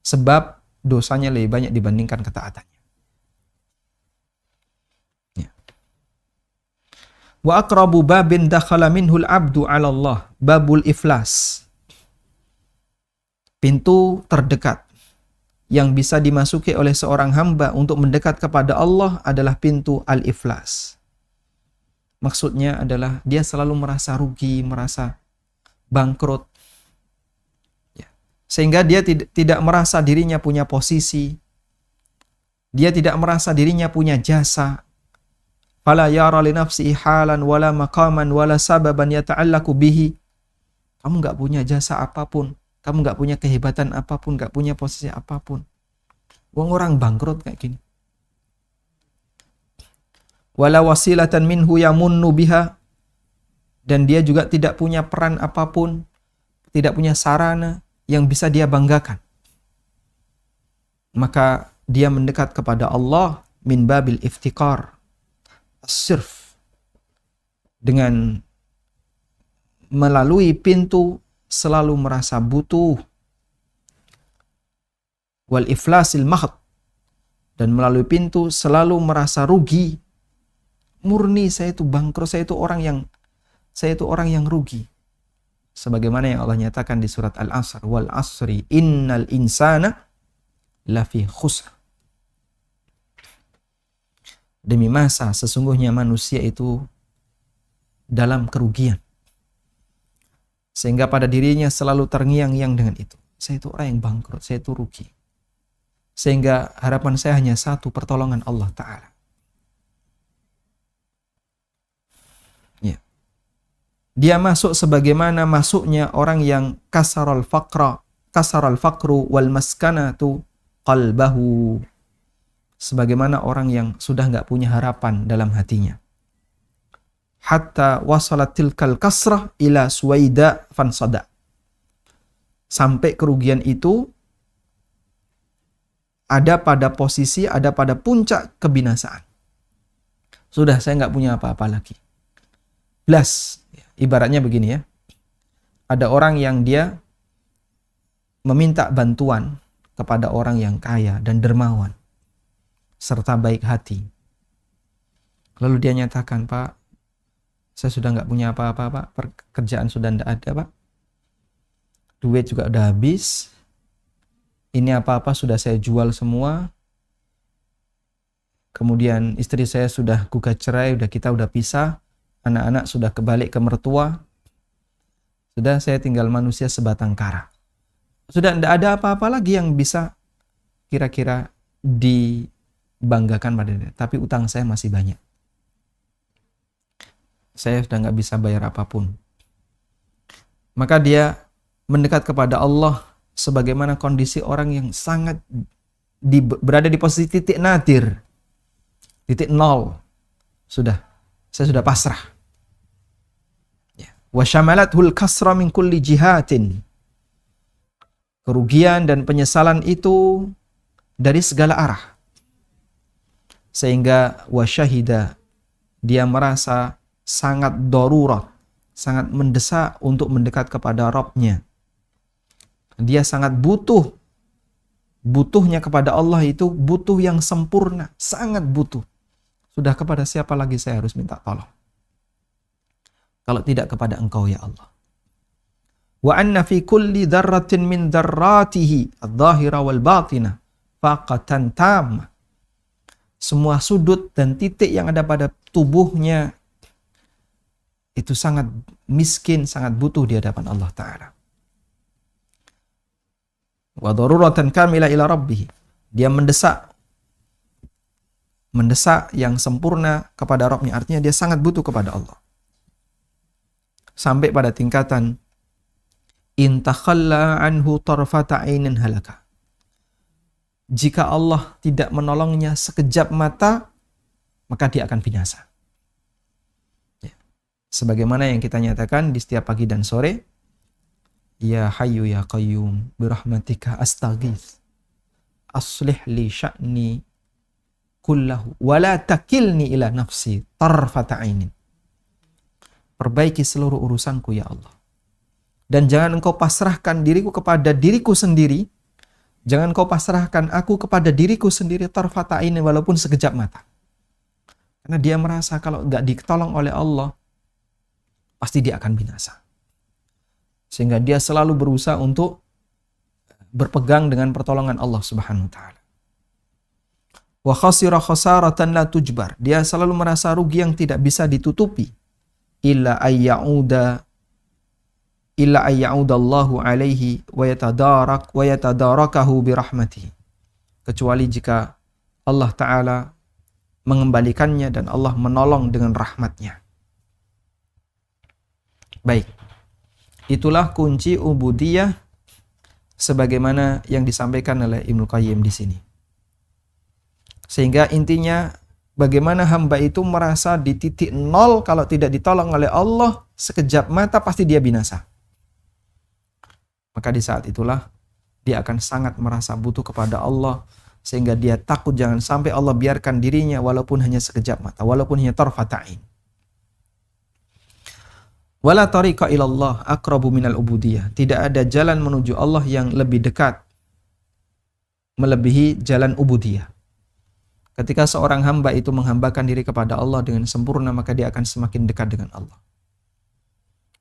Sebab dosanya lebih banyak dibandingkan ketaatannya. Ya. Wa aqrabu babin dakhala minhul abdu 'ala Allah, babul iflas. Pintu terdekat yang bisa dimasuki oleh seorang hamba untuk mendekat kepada Allah adalah pintu al-iflas. Maksudnya adalah dia selalu merasa rugi, merasa bangkrut. Ya. Sehingga dia tidak merasa dirinya punya posisi. Dia tidak merasa dirinya punya jasa. Fala yara li nafsihi halan wala maqaman wala sababan yata'allaqu bihi. Kamu enggak punya jasa apapun, kamu enggak punya kehebatan apapun, enggak punya posisi apapun. Wong orang bangkrut kayak gini. Wala wasilatan minhu yamunnu biha, dan dia juga tidak punya peran apapun, tidak punya sarana yang bisa dia banggakan. Maka dia mendekat kepada Allah min babil iftikar, as-sirf, dengan melalui pintu selalu merasa butuh, wal iflasil mahd, dan melalui pintu selalu merasa rugi. Murni saya itu bangkrut, saya itu orang yang rugi. Sebagaimana yang Allah nyatakan di surat Al-Asr, wal asri innal insana lafi khusr. Demi masa sesungguhnya manusia itu dalam kerugian. Sehingga pada dirinya selalu terngiang-ngiang dengan itu. Saya itu orang yang bangkrut, saya itu rugi. Sehingga harapan saya hanya satu, pertolongan Allah Ta'ala. Dia masuk sebagaimana masuknya orang yang kasaral faqru wal maskanatu qalbahu. Sebagaimana orang yang sudah nggak punya harapan dalam hatinya. Hatta wasalat tilkal kasrah ila suwaida fansada. Sampai kerugian itu ada pada puncak kebinasaan. Sudah saya nggak punya apa-apa lagi. Blas. Ibaratnya begini ya, ada orang yang dia meminta bantuan kepada orang yang kaya dan dermawan, serta baik hati. Lalu dia nyatakan, Pak, saya sudah nggak punya apa-apa, Pak. Pekerjaan sudah nggak ada, Pak. Duit juga udah habis. Ini apa-apa sudah saya jual semua. Kemudian istri saya sudah gugat cerai, kita udah pisah. Anak-anak sudah kebalik ke mertua. Sudah saya tinggal manusia sebatang kara. Sudah tidak ada apa-apa lagi yang bisa kira-kira dibanggakan pada dia. Tapi utang saya masih banyak. Saya sudah nggak bisa bayar apapun. Maka dia mendekat kepada Allah sebagaimana kondisi orang yang sangat berada di posisi titik nadir. Titik nol. Saya sudah pasrah. Wa syamalathul kasra min kulli jihatin. Kerugian dan penyesalan itu dari segala arah. Sehingga wa syahida, dia merasa sangat darurat, sangat mendesak untuk mendekat kepada Rabb-nya. Dia sangat butuh. Butuhnya kepada Allah itu butuh yang sempurna, sangat butuh. Sudah kepada siapa lagi saya harus minta tolong? kalau tidak kepada Engkau ya Allah. Wa anna fi kulli dzarratin min dzarratihi adh-dhahira wal batinah faqatan tamah. Semua sudut dan titik yang ada pada tubuhnya itu sangat miskin, sangat butuh di hadapan Allah Ta'ala. Wa daruratan kamila ila rabbih. Dia mendesak yang sempurna kepada Rabb-nya, artinya dia sangat butuh kepada Allah. Sampai pada tingkatan in takhalla anhu tarfata ainin halaka. Jika Allah tidak menolongnya sekejap mata, maka dia akan binasa. Ya. Sebagaimana yang kita nyatakan di setiap pagi dan sore, ya hayyu ya qayyum birahmatika astaghits aslih li sya'ni kullahu wa la takilni ila nafsi tarfata ainin. Perbaiki seluruh urusanku ya Allah. Dan jangan engkau pasrahkan diriku kepada diriku sendiri. Jangan kau pasrahkan aku kepada diriku sendiri tarfata ainin, walaupun sekejap mata. Karena dia merasa kalau nggak ditolong oleh Allah, pasti dia akan binasa. Sehingga dia selalu berusaha untuk berpegang dengan pertolongan Allah Subhanahu wa taala. Wa khasira khasaratan la tujbar. Dia selalu merasa rugi yang tidak bisa ditutupi. Illa ayya'udallahu alaihi wa yatadarakahu birahmatihi. Kecuali jika Allah Ta'ala mengembalikannya dan Allah menolong dengan rahmatnya. Baik. Itulah kunci ubudiyah sebagaimana yang disampaikan oleh Ibnu Qayyim di sini. Sehingga intinya bagaimana hamba itu merasa di titik nol, kalau tidak ditolong oleh Allah sekejap mata pasti dia binasa. Maka di saat itulah dia akan sangat merasa butuh kepada Allah, sehingga dia takut jangan sampai Allah biarkan dirinya walaupun hanya sekejap mata, walaupun hanya tarfata ain. Wala tariqa ilallah aqrabu minal ubudiyah. Tidak ada jalan menuju Allah yang lebih dekat melebihi jalan ubudiyah. Ketika seorang hamba itu menghambakan diri kepada Allah dengan sempurna, maka dia akan semakin dekat dengan Allah.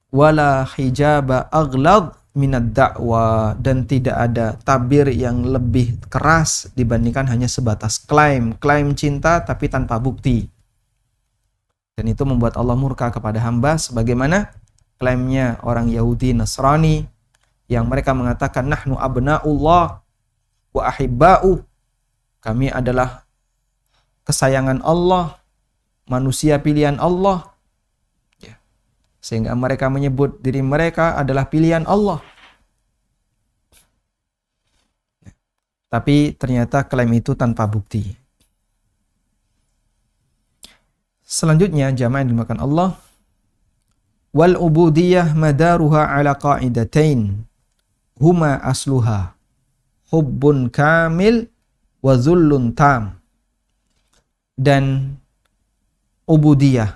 Wala hijaba aghlad minad da'wa. Dan tidak ada tabir yang lebih keras dibandingkan hanya sebatas klaim cinta tapi tanpa bukti. Dan itu membuat Allah murka kepada hamba, sebagaimana klaimnya orang Yahudi Nasrani yang mereka mengatakan nahnu abna'ullah wa ahibba'u. Kami adalah kesayangan Allah, manusia pilihan Allah. Ya. Sehingga mereka menyebut diri mereka adalah pilihan Allah. Ya. Tapi ternyata klaim itu tanpa bukti. Selanjutnya jamaah yang dimakan Allah, wal ubudiyah madaruha ala qa'idatain huma asluha hubbun kamil wa dhullun tam. Dan ubudiyah,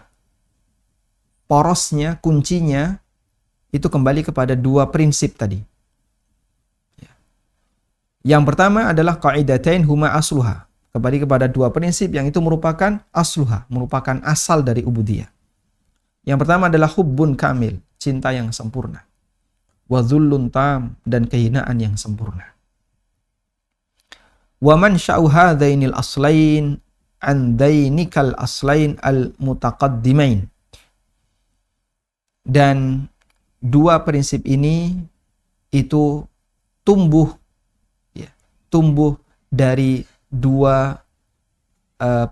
porosnya, kuncinya itu kembali kepada dua prinsip tadi. Yang pertama adalah qa'idatain huma asluha, kembali kepada dua prinsip yang itu merupakan asluha, merupakan asal dari ubudiyah. Yang pertama adalah hubbun kamil, cinta yang sempurna. Wa dhullun tam, dan kehinaan yang sempurna. Wa man sya'u hadzainil aslain an dainikal aslain al-mutaqaddimain. Dan dua prinsip ini itu tumbuh dari dua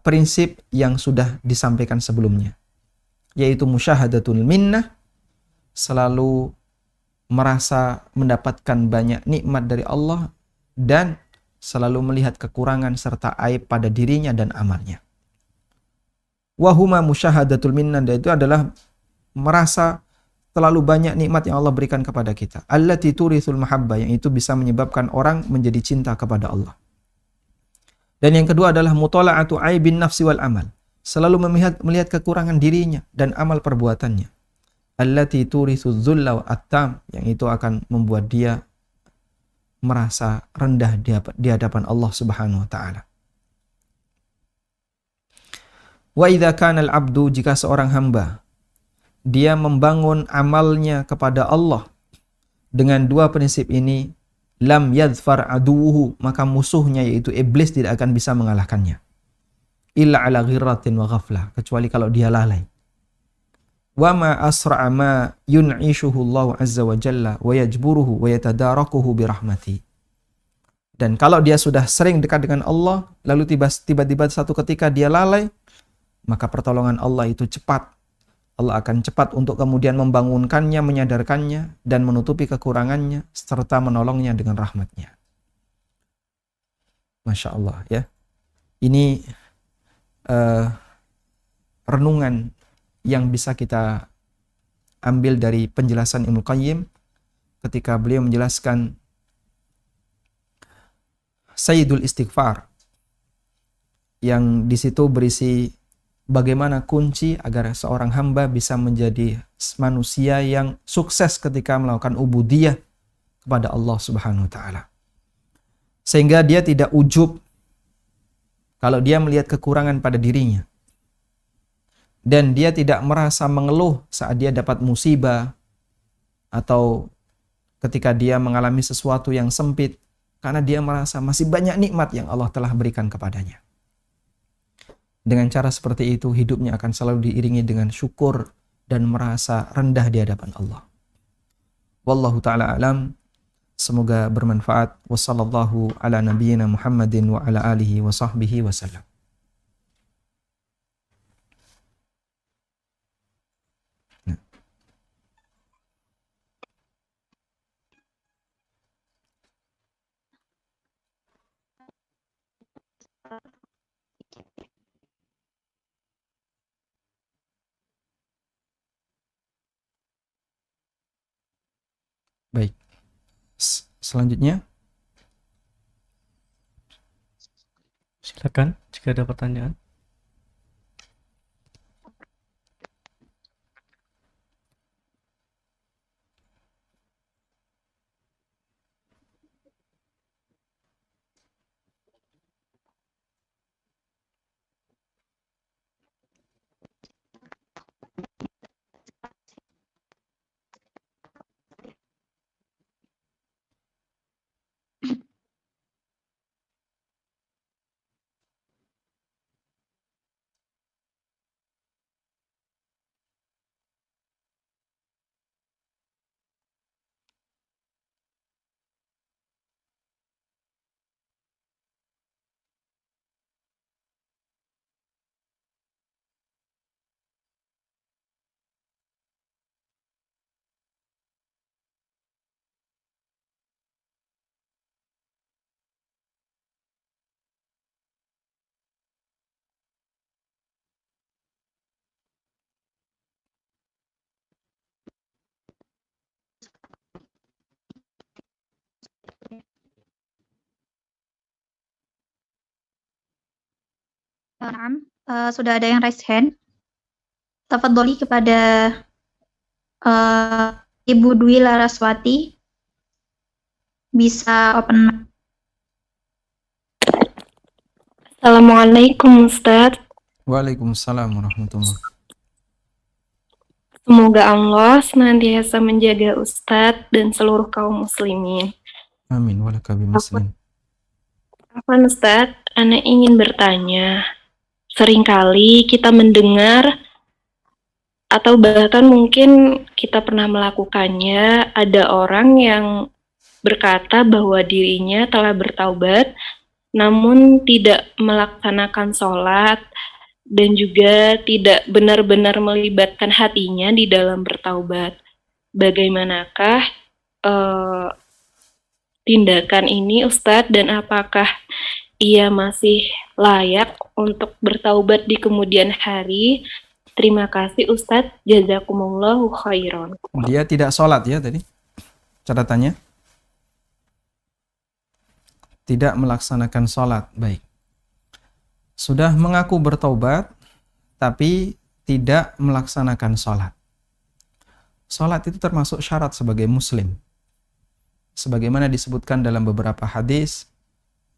prinsip yang sudah disampaikan sebelumnya, yaitu musyahadatul minnah, selalu merasa mendapatkan banyak nikmat dari Allah dan selalu melihat kekurangan serta aib pada dirinya dan amalnya. Wahuma musyahadatul minnah, dan itu adalah merasa terlalu banyak nikmat yang Allah berikan kepada kita. Allati turithul mahabbah, yang itu bisa menyebabkan orang menjadi cinta kepada Allah. Dan yang kedua adalah mutala'atu aibin nafsi wal amal, selalu melihat kekurangan dirinya dan amal perbuatannya. Allati turithu dzulla wa attam, yang itu akan membuat dia merasa rendah di hadapan Allah Subhanahu wa taala. Wa idza kana al-'abdu, jika seorang hamba dia membangun amalnya kepada Allah dengan dua prinsip ini, lam yadfar aduhu, maka musuhnya yaitu iblis tidak akan bisa mengalahkannya. Illa ala ghirratin wa ghaflah, kecuali kalau dia lalai. Wa ma asra'a ma yun'ishuhu Allah azza wa jalla wa yajburuhu wa yatadarakuhu birahmati. Dan kalau dia sudah sering dekat dengan Allah, lalu tiba-tiba satu ketika dia lalai, maka pertolongan Allah itu cepat. Allah akan cepat untuk kemudian membangunkannya, menyadarkannya, dan menutupi kekurangannya, serta menolongnya dengan rahmatnya. Masya Allah ya. Ini renungan yang bisa kita ambil dari penjelasan Ibnu Qayyim ketika beliau menjelaskan Sayyidul Istighfar, yang di situ berisi bagaimana kunci agar seorang hamba bisa menjadi manusia yang sukses ketika melakukan ubudiyah kepada Allah Subhanahu wa taala. Sehingga dia tidak ujub kalau dia melihat kekurangan pada dirinya. Dan dia tidak merasa mengeluh saat dia dapat musibah atau ketika dia mengalami sesuatu yang sempit, karena dia merasa masih banyak nikmat yang Allah telah berikan kepadanya. Dengan cara seperti itu, hidupnya akan selalu diiringi dengan syukur dan merasa rendah di hadapan Allah. Wallahu ta'ala alam. Semoga bermanfaat. Wassallallahu ala nabiyyina Muhammadin wa ala alihi wa sahbihi wasallam. Baik. Selanjutnya, silakan jika ada pertanyaan. Naam, sudah ada yang raise hand. Tafadholi kepada Ibu Dwi Laraswati. Bisa open mic. Assalamualaikum Ustadz. waalaikumsalam warahmatullahi wabarakatuh. Semoga Allah senantiasa menjaga Ustadz dan seluruh kaum muslimin. Amin walakabi muslim. Afwan Ustadz, Ana ingin bertanya. Seringkali kita mendengar atau bahkan mungkin kita pernah melakukannya, ada orang yang berkata bahwa dirinya telah bertaubat namun tidak melaksanakan sholat dan juga tidak benar-benar melibatkan hatinya di dalam bertaubat. Bagaimanakah tindakan ini Ustadz, dan apakah ia masih layak untuk bertaubat di kemudian hari? Terima kasih Ustadz, jazakumullahu khairan. Dia tidak sholat ya tadi catatannya? Tidak melaksanakan sholat. Baik. Sudah mengaku bertaubat, tapi tidak melaksanakan sholat. Sholat itu termasuk syarat sebagai muslim. Sebagaimana disebutkan dalam beberapa hadis,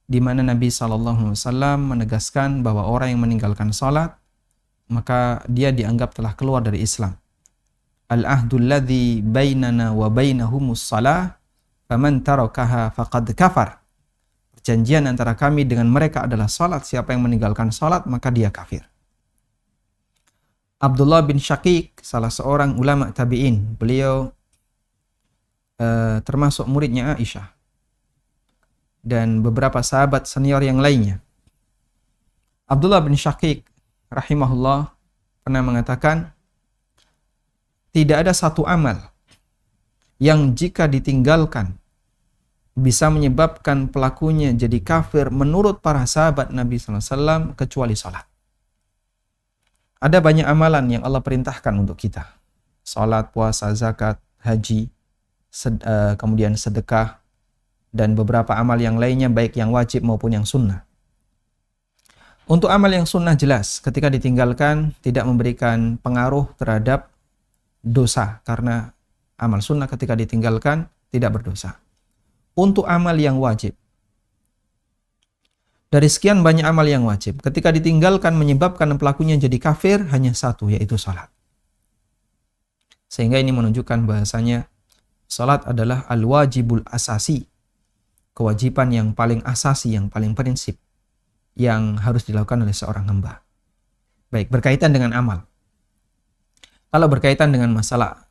di mana Nabi SAW menegaskan bahwa orang yang meninggalkan sholat, maka dia dianggap telah keluar dari Islam. al-ahdul ladzi bainana wa bainahumus shalah faman tarakaha faqad kafar. Perjanjian antara kami dengan mereka adalah salat. Siapa yang meninggalkan salat maka dia kafir. Abdullah bin Syaqiq, salah seorang ulama tabi'in, beliau termasuk muridnya Aisyah dan beberapa sahabat senior yang lainnya. Abdullah bin Syaqiq rahimahullah pernah mengatakan, tidak ada satu amal yang jika ditinggalkan bisa menyebabkan pelakunya jadi kafir menurut para sahabat Nabi SAW kecuali salat. Ada banyak amalan yang Allah perintahkan untuk kita. Salat, puasa, zakat, haji, kemudian sedekah, dan beberapa amal yang lainnya baik yang wajib maupun yang sunnah. Untuk amal yang sunnah jelas, ketika ditinggalkan tidak memberikan pengaruh terhadap dosa, karena amal sunnah ketika ditinggalkan tidak berdosa. Untuk amal yang wajib, dari sekian banyak amal yang wajib, ketika ditinggalkan menyebabkan pelakunya jadi kafir, hanya satu, yaitu salat. Sehingga ini menunjukkan bahasanya salat adalah al-wajibul asasi, kewajiban yang paling asasi, yang paling prinsip, yang harus dilakukan oleh seorang hamba. Baik, berkaitan dengan amal. Kalau berkaitan dengan masalah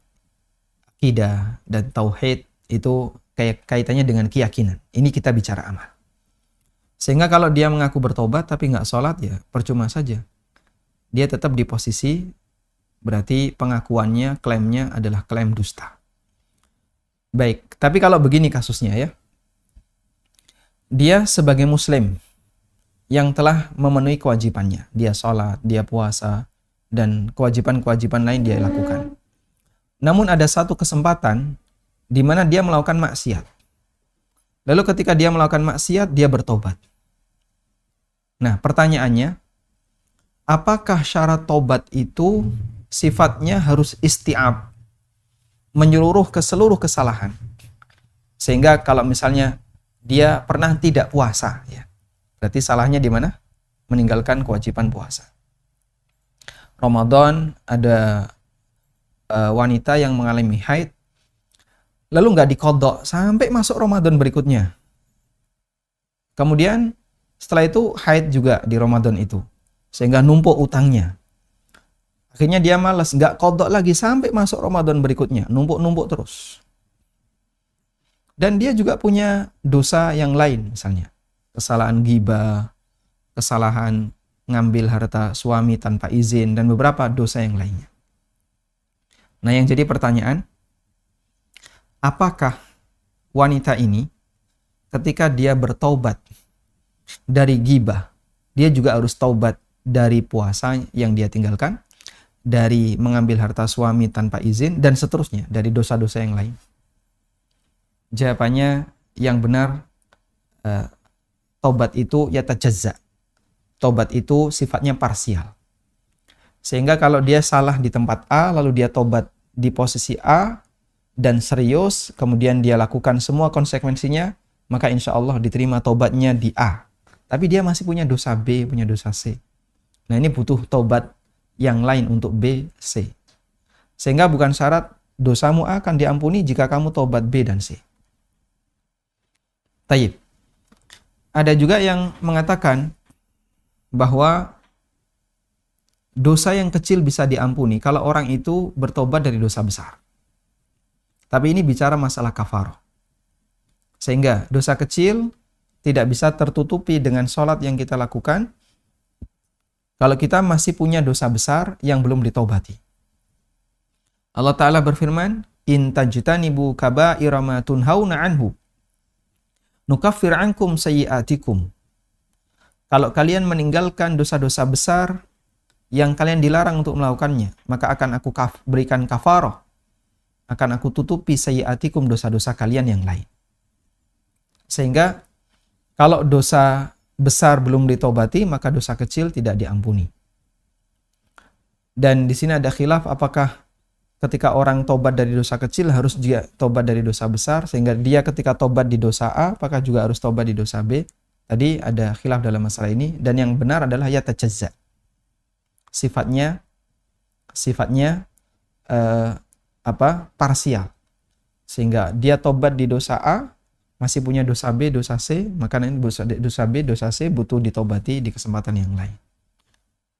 akidah dan tauhid, itu kaitannya dengan keyakinan. Ini kita bicara amal. Sehingga kalau dia mengaku bertobat tapi nggak sholat, ya percuma saja. Dia tetap di posisi, berarti pengakuannya, klaimnya adalah klaim dusta. Baik, tapi kalau begini kasusnya ya. Dia sebagai muslim yang telah memenuhi kewajibannya. Dia sholat, dia puasa, dan kewajiban-kewajiban lain dia lakukan. Namun ada satu kesempatan di mana dia melakukan maksiat. Lalu ketika dia melakukan maksiat, dia bertobat. Nah, pertanyaannya, apakah syarat tobat itu sifatnya harus isti'ab, menyeluruh ke seluruh kesalahan? Sehingga kalau misalnya dia pernah tidak puasa, ya, berarti salahnya di mana? Meninggalkan kewajiban puasa. Ramadan ada wanita yang mengalami haid, lalu nggak diqadha sampai masuk Ramadan berikutnya. Kemudian setelah itu haid juga di Ramadan itu, sehingga numpuk utangnya. Akhirnya dia malas, nggak qadha lagi sampai masuk Ramadan berikutnya, numpuk-numpuk terus. Dan dia juga punya dosa yang lain, misalnya kesalahan ghibah, kesalahan ngambil harta suami tanpa izin, dan beberapa dosa yang lainnya. Nah, yang jadi pertanyaan, apakah wanita ini ketika dia bertaubat dari ghibah, dia juga harus taubat dari puasa yang dia tinggalkan, dari mengambil harta suami tanpa izin, dan seterusnya, dari dosa-dosa yang lain? Jawabannya yang benar, taubat itu yatajazza. Taubat itu sifatnya parsial. Sehingga kalau dia salah di tempat A, lalu dia taubat di posisi A, dan serius, kemudian dia lakukan semua konsekuensinya, maka insya Allah diterima taubatnya di A. Tapi dia masih punya dosa B, punya dosa C. Nah, ini butuh taubat yang lain untuk B, C. Sehingga bukan syarat dosamu A akan diampuni jika kamu taubat B dan C. Taib. Ada juga yang mengatakan bahwa dosa yang kecil bisa diampuni kalau orang itu bertobat dari dosa besar. Tapi ini bicara masalah kafarah. Sehingga dosa kecil tidak bisa tertutupi dengan sholat yang kita lakukan kalau kita masih punya dosa besar yang belum ditaubati. Allah Ta'ala berfirman, in tajtanibu kaba'ira ma tunhauna anhu nukaffir ankum sayyi'atikum. Kalau kalian meninggalkan dosa-dosa besar yang kalian dilarang untuk melakukannya, maka akan aku berikan kafarah. Akan aku tutupi sayyi'atikum, dosa-dosa kalian yang lain. Sehingga kalau dosa besar belum ditobati, maka dosa kecil tidak diampuni. Dan di sini ada khilaf apakah ketika orang tobat dari dosa kecil harus juga tobat dari dosa besar, sehingga dia ketika tobat di dosa A, apakah juga harus tobat di dosa B? Tadi ada khilaf dalam masalah ini, dan yang benar adalah yatajazza. Sifatnya parsial. Sehingga dia tobat di dosa A, masih punya dosa B, dosa C, maka ini dosa B, dosa C butuh ditobati di kesempatan yang lain.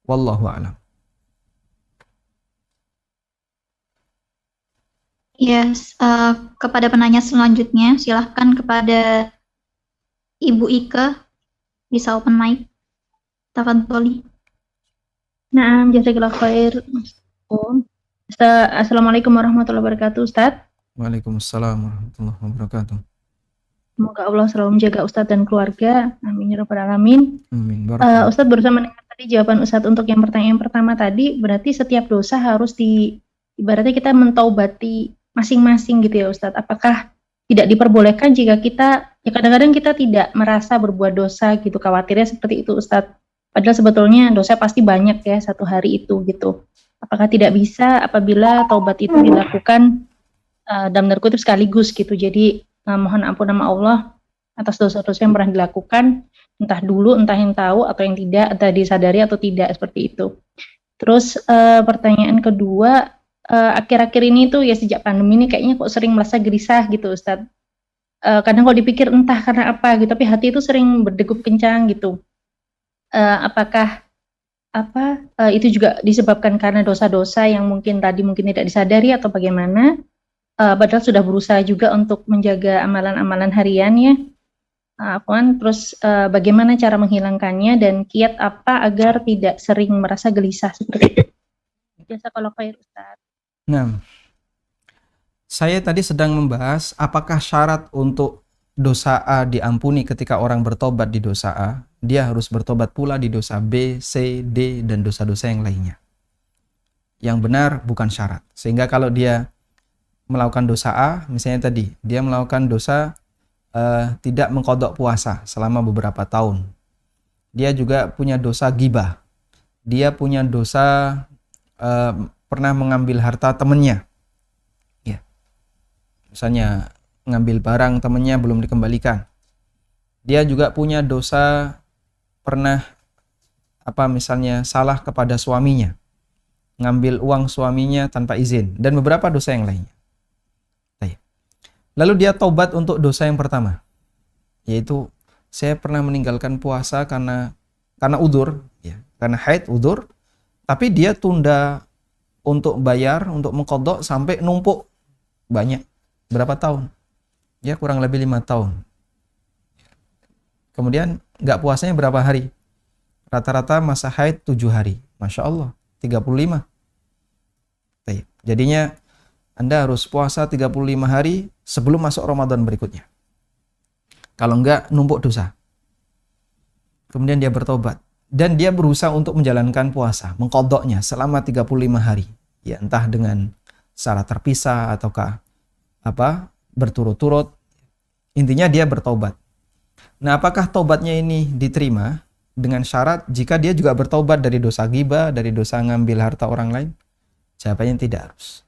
Wallahu a'lam. Yes, kepada penanya selanjutnya, silahkan kepada Ibu Ika, bisa open mic. Tafadholi. Nah, jazakallahu khair. Assalamualaikum warahmatullahi wabarakatuh, Ustadz. Waalaikumsalam warahmatullahi wabarakatuh. Semoga Allah selalu menjaga Ustadz dan keluarga. Amin ya rabbal alamin. Amin. Ustadz barusan mendengar tadi jawaban Ustadz untuk yang pertanyaan pertama tadi, berarti setiap dosa harus ibaratnya kita mentaubati masing-masing gitu ya Ustadz. Apakah tidak diperbolehkan jika kita, ya kadang-kadang kita tidak merasa berbuat dosa gitu, khawatirnya seperti itu Ustadz. Padahal sebetulnya dosa pasti banyak ya satu hari itu gitu. Apakah tidak bisa apabila taubat itu dilakukan dalam tanda kutip sekaligus gitu. Jadi mohon ampun nama Allah atas dosa-dosa yang pernah dilakukan, entah dulu, entah yang tahu atau yang tidak, entah disadari atau tidak, seperti itu. Terus pertanyaan kedua, akhir-akhir ini tuh ya sejak pandemi ini kayaknya kok sering merasa gelisah gitu Ustadz. Kadang kalau dipikir entah karena apa gitu, tapi hati itu sering berdegup kencang gitu. Apakah itu juga disebabkan karena dosa-dosa yang mungkin tidak disadari atau bagaimana? Padahal sudah berusaha juga untuk menjaga amalan-amalan harian ya. Terus bagaimana cara menghilangkannya dan kiat apa agar tidak sering merasa gelisah seperti itu? Jazakallahu khair Ustaz. Nah, saya tadi sedang membahas apakah syarat untuk dosa A diampuni ketika orang bertobat di dosa A, dia harus bertobat pula di dosa B, C, D, dan dosa-dosa yang lainnya. Yang benar bukan syarat. Sehingga kalau dia melakukan dosa A, misalnya tadi, dia melakukan dosa tidak mengqadha puasa selama beberapa tahun. Dia juga punya dosa ghibah. Dia punya dosa pernah mengambil harta temannya. Ya. Misalnya ngambil barang temannya belum dikembalikan. Dia juga punya dosa pernah misalnya salah kepada suaminya, ngambil uang suaminya tanpa izin, dan beberapa dosa yang lainnya. Lalu dia taubat untuk dosa yang pertama, yaitu saya pernah meninggalkan puasa karena udzur, ya, karena haid udzur, tapi dia tunda untuk bayar, untuk mengqadha sampai numpuk banyak. Berapa tahun? Ya kurang lebih 5 tahun. Kemudian nggak puasanya berapa hari? Rata-rata masa haid 7 hari. Masya Allah, 35. Jadinya Anda harus puasa 35 hari sebelum masuk Ramadan berikutnya. Kalau enggak, numpuk dosa. Kemudian dia bertobat. Dan dia berusaha untuk menjalankan puasa, mengqadhanya selama 35 hari. Ya, entah dengan secara terpisah ataukah berturut-turut. Intinya dia bertobat. Nah, apakah tobatnya ini diterima? Dengan syarat jika dia juga bertobat dari dosa ghibah, dari dosa ngambil harta orang lain? Jawabannya tidak harus.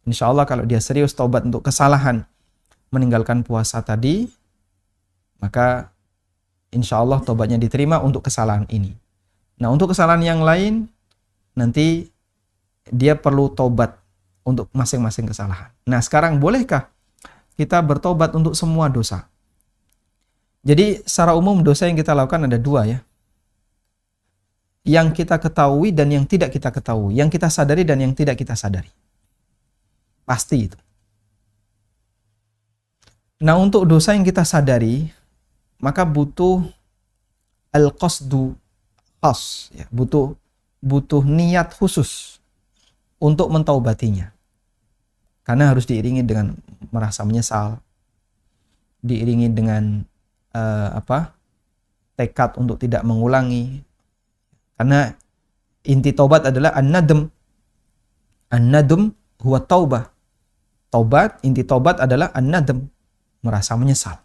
Insya Allah kalau dia serius tobat untuk kesalahan meninggalkan puasa tadi, maka insya Allah tobatnya diterima untuk kesalahan ini. Nah, untuk kesalahan yang lain, nanti dia perlu tobat untuk masing-masing kesalahan. Nah, sekarang bolehkah kita bertobat untuk semua dosa? Jadi secara umum dosa yang kita lakukan ada 2 ya. Yang kita ketahui dan yang tidak kita ketahui. Yang kita sadari dan yang tidak kita sadari. Pasti itu. Nah, untuk dosa yang kita sadari, maka butuh al-qasdu khas, ya, butuh niat khusus untuk mentaubatinya. Karena harus diiringi dengan merasa menyesal, diiringi dengan tekad untuk tidak mengulangi. Karena inti taubat adalah an-nadm. An-nadm huwa taubah. Taubat, inti taubat adalah an-nadm, merasa menyesal.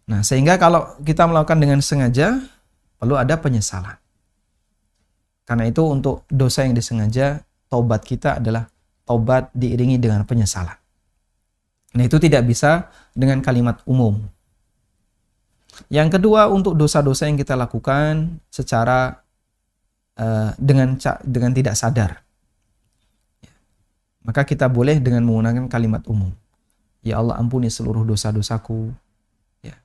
Nah, sehingga kalau kita melakukan dengan sengaja, perlu ada penyesalan. Karena itu untuk dosa yang disengaja, taubat kita adalah taubat diiringi dengan penyesalan. Nah, itu tidak bisa dengan kalimat umum. Yang kedua, untuk dosa-dosa yang kita lakukan secara dengan tidak sadar. maka kita boleh dengan menggunakan kalimat umum. Ya Allah, ampuni seluruh dosa-dosaku, ya,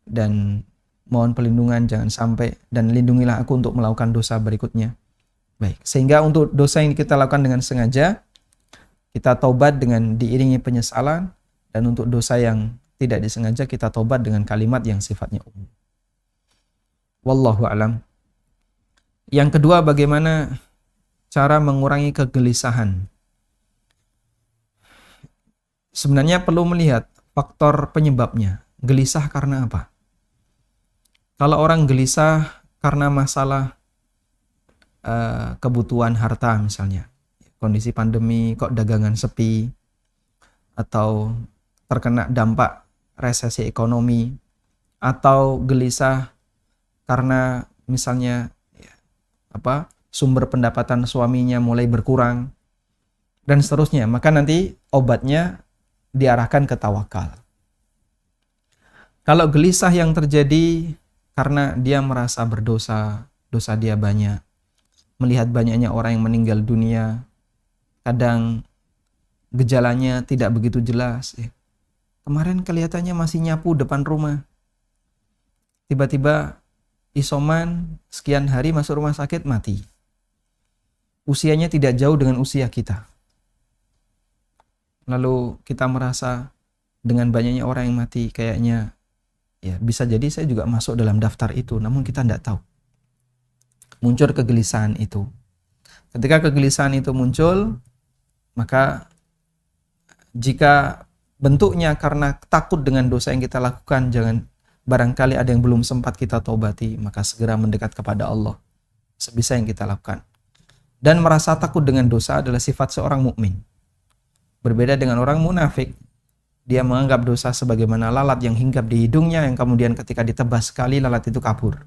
dan mohon perlindungan jangan sampai, dan lindungilah aku untuk melakukan dosa berikutnya. Baik, sehingga untuk dosa yang kita lakukan dengan sengaja, kita taubat dengan diiringi penyesalan, dan untuk dosa yang tidak disengaja, kita taubat dengan kalimat yang sifatnya umum. Wallahu a'lam. Yang kedua, bagaimana cara mengurangi kegelisahan? Sebenarnya perlu melihat faktor penyebabnya. Gelisah karena apa? Kalau orang gelisah karena masalah kebutuhan harta misalnya, kondisi pandemi kok dagangan sepi, atau terkena dampak resesi ekonomi, atau gelisah karena misalnya sumber pendapatan suaminya mulai berkurang, dan seterusnya, maka nanti obatnya diarahkan ke tawakal. Kalau gelisah yang terjadi karena dia merasa berdosa, dosa dia banyak, melihat banyaknya orang yang meninggal dunia, kadang gejalanya tidak begitu jelas. Kemarin kelihatannya masih nyapu depan rumah, tiba-tiba isoman sekian hari masuk rumah sakit mati. Usianya tidak jauh dengan usia kita. Lalu kita merasa dengan banyaknya orang yang mati, kayaknya ya bisa jadi saya juga masuk dalam daftar itu, namun kita tidak tahu. Muncul kegelisahan itu. Ketika kegelisahan itu muncul, maka jika bentuknya karena takut dengan dosa yang kita lakukan, jangan barangkali ada yang belum sempat kita taubati, maka segera mendekat kepada Allah sebisa yang kita lakukan. Dan merasa takut dengan dosa adalah sifat seorang mukmin. Berbeda dengan orang munafik, dia menganggap dosa sebagaimana lalat yang hinggap di hidungnya, yang kemudian ketika ditebas sekali lalat itu kabur.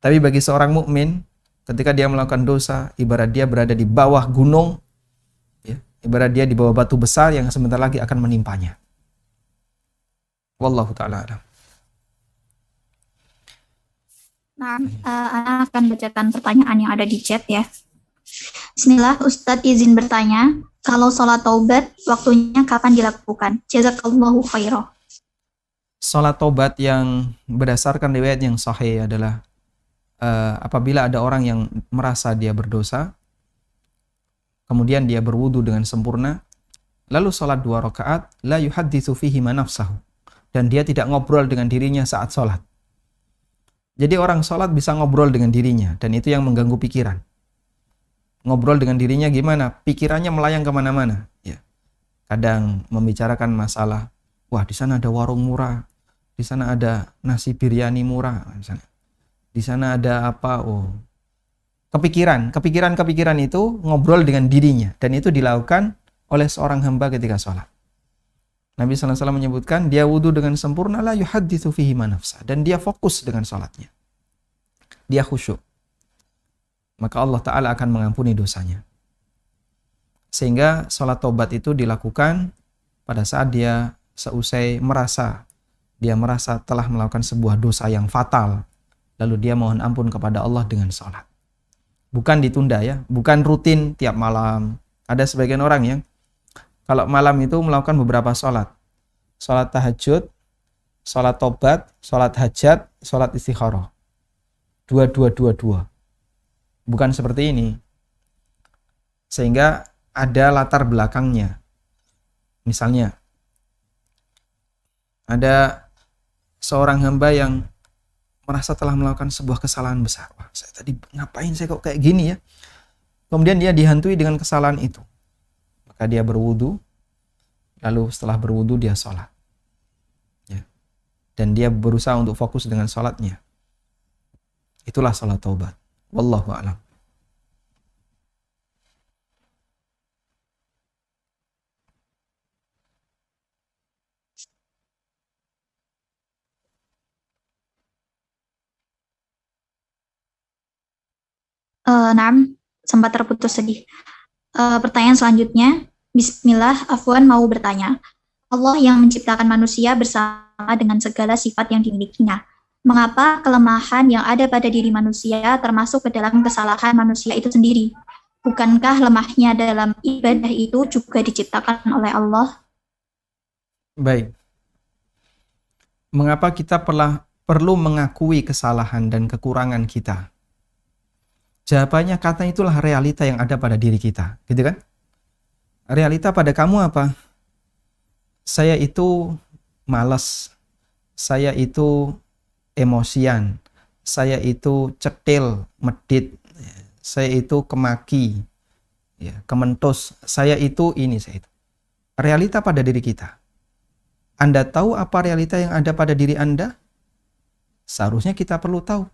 Tapi bagi seorang mukmin, ketika dia melakukan dosa, ibarat dia berada di bawah gunung, ya, ibarat dia di bawah batu besar yang sebentar lagi akan menimpanya. Wallahu ta'ala a'lam. Nah, Ana akan bacakan pertanyaan yang ada di chat ya. Bismillah, Ustadz izin bertanya, kalau sholat taubat, waktunya kapan dilakukan? Jazakallahu khairan. Sholat taubat yang berdasarkan riwayat yang sahih adalah apabila ada orang yang merasa dia berdosa, kemudian dia berwudu dengan sempurna, lalu sholat 2 rakaat, la yuhadditsu fihi ma nafsahu, dan dia tidak ngobrol dengan dirinya saat sholat. Jadi orang sholat bisa ngobrol dengan dirinya, dan itu yang mengganggu pikiran. Ngobrol dengan dirinya gimana? Pikirannya melayang kemana-mana. Ya. Kadang membicarakan masalah, wah di sana ada warung murah, di sana ada nasi biryani murah, misalnya. Di sana ada apa? Oh, kepikiran itu ngobrol dengan dirinya, dan itu dilakukan oleh seorang hamba ketika sholat. Nabi SAW menyebutkan dia wudu dengan sempurna, la yuhadditsu fihi ma nafsa, dan dia fokus dengan sholatnya. Dia khusyuk. Maka Allah Ta'ala akan mengampuni dosanya. Sehingga sholat taubat itu dilakukan pada saat dia seusai dia merasa telah melakukan sebuah dosa yang fatal, lalu dia mohon ampun kepada Allah dengan sholat. Bukan ditunda ya, bukan rutin tiap malam. Ada sebagian orang yang kalau malam itu melakukan beberapa sholat. Sholat tahajud, sholat taubat, sholat hajat, sholat istikharah. Dua. Bukan seperti ini. Sehingga ada latar belakangnya. Misalnya, ada seorang hamba yang merasa telah melakukan sebuah kesalahan besar. Wah, saya tadi ngapain saya kok kayak gini ya? Kemudian dia dihantui dengan kesalahan itu. Maka dia berwudu, lalu setelah berwudu dia sholat. Ya. Dan dia berusaha untuk fokus dengan sholatnya. Itulah sholat taubat. Wallahu a'lam. Naam, sempat terputus sedih. Pertanyaan selanjutnya, Bismillah, Afwan mau bertanya. Allah yang menciptakan manusia bersama dengan segala sifat yang dimilikinya. Mengapa kelemahan yang ada pada diri manusia termasuk ke dalam kesalahan manusia itu sendiri? Bukankah lemahnya dalam ibadah itu juga diciptakan oleh Allah? Baik. Mengapa kita perlu mengakui kesalahan dan kekurangan kita? Jawabannya karena itulah realita yang ada pada diri kita, gitu kan? Realita pada kamu apa? Saya itu malas, saya itu emosian, saya itu cetil, medit, saya itu kemaki, ya, kementus, saya itu ini, saya itu. Realita pada diri kita. Anda tahu apa realita yang ada pada diri Anda? Seharusnya kita perlu tahu.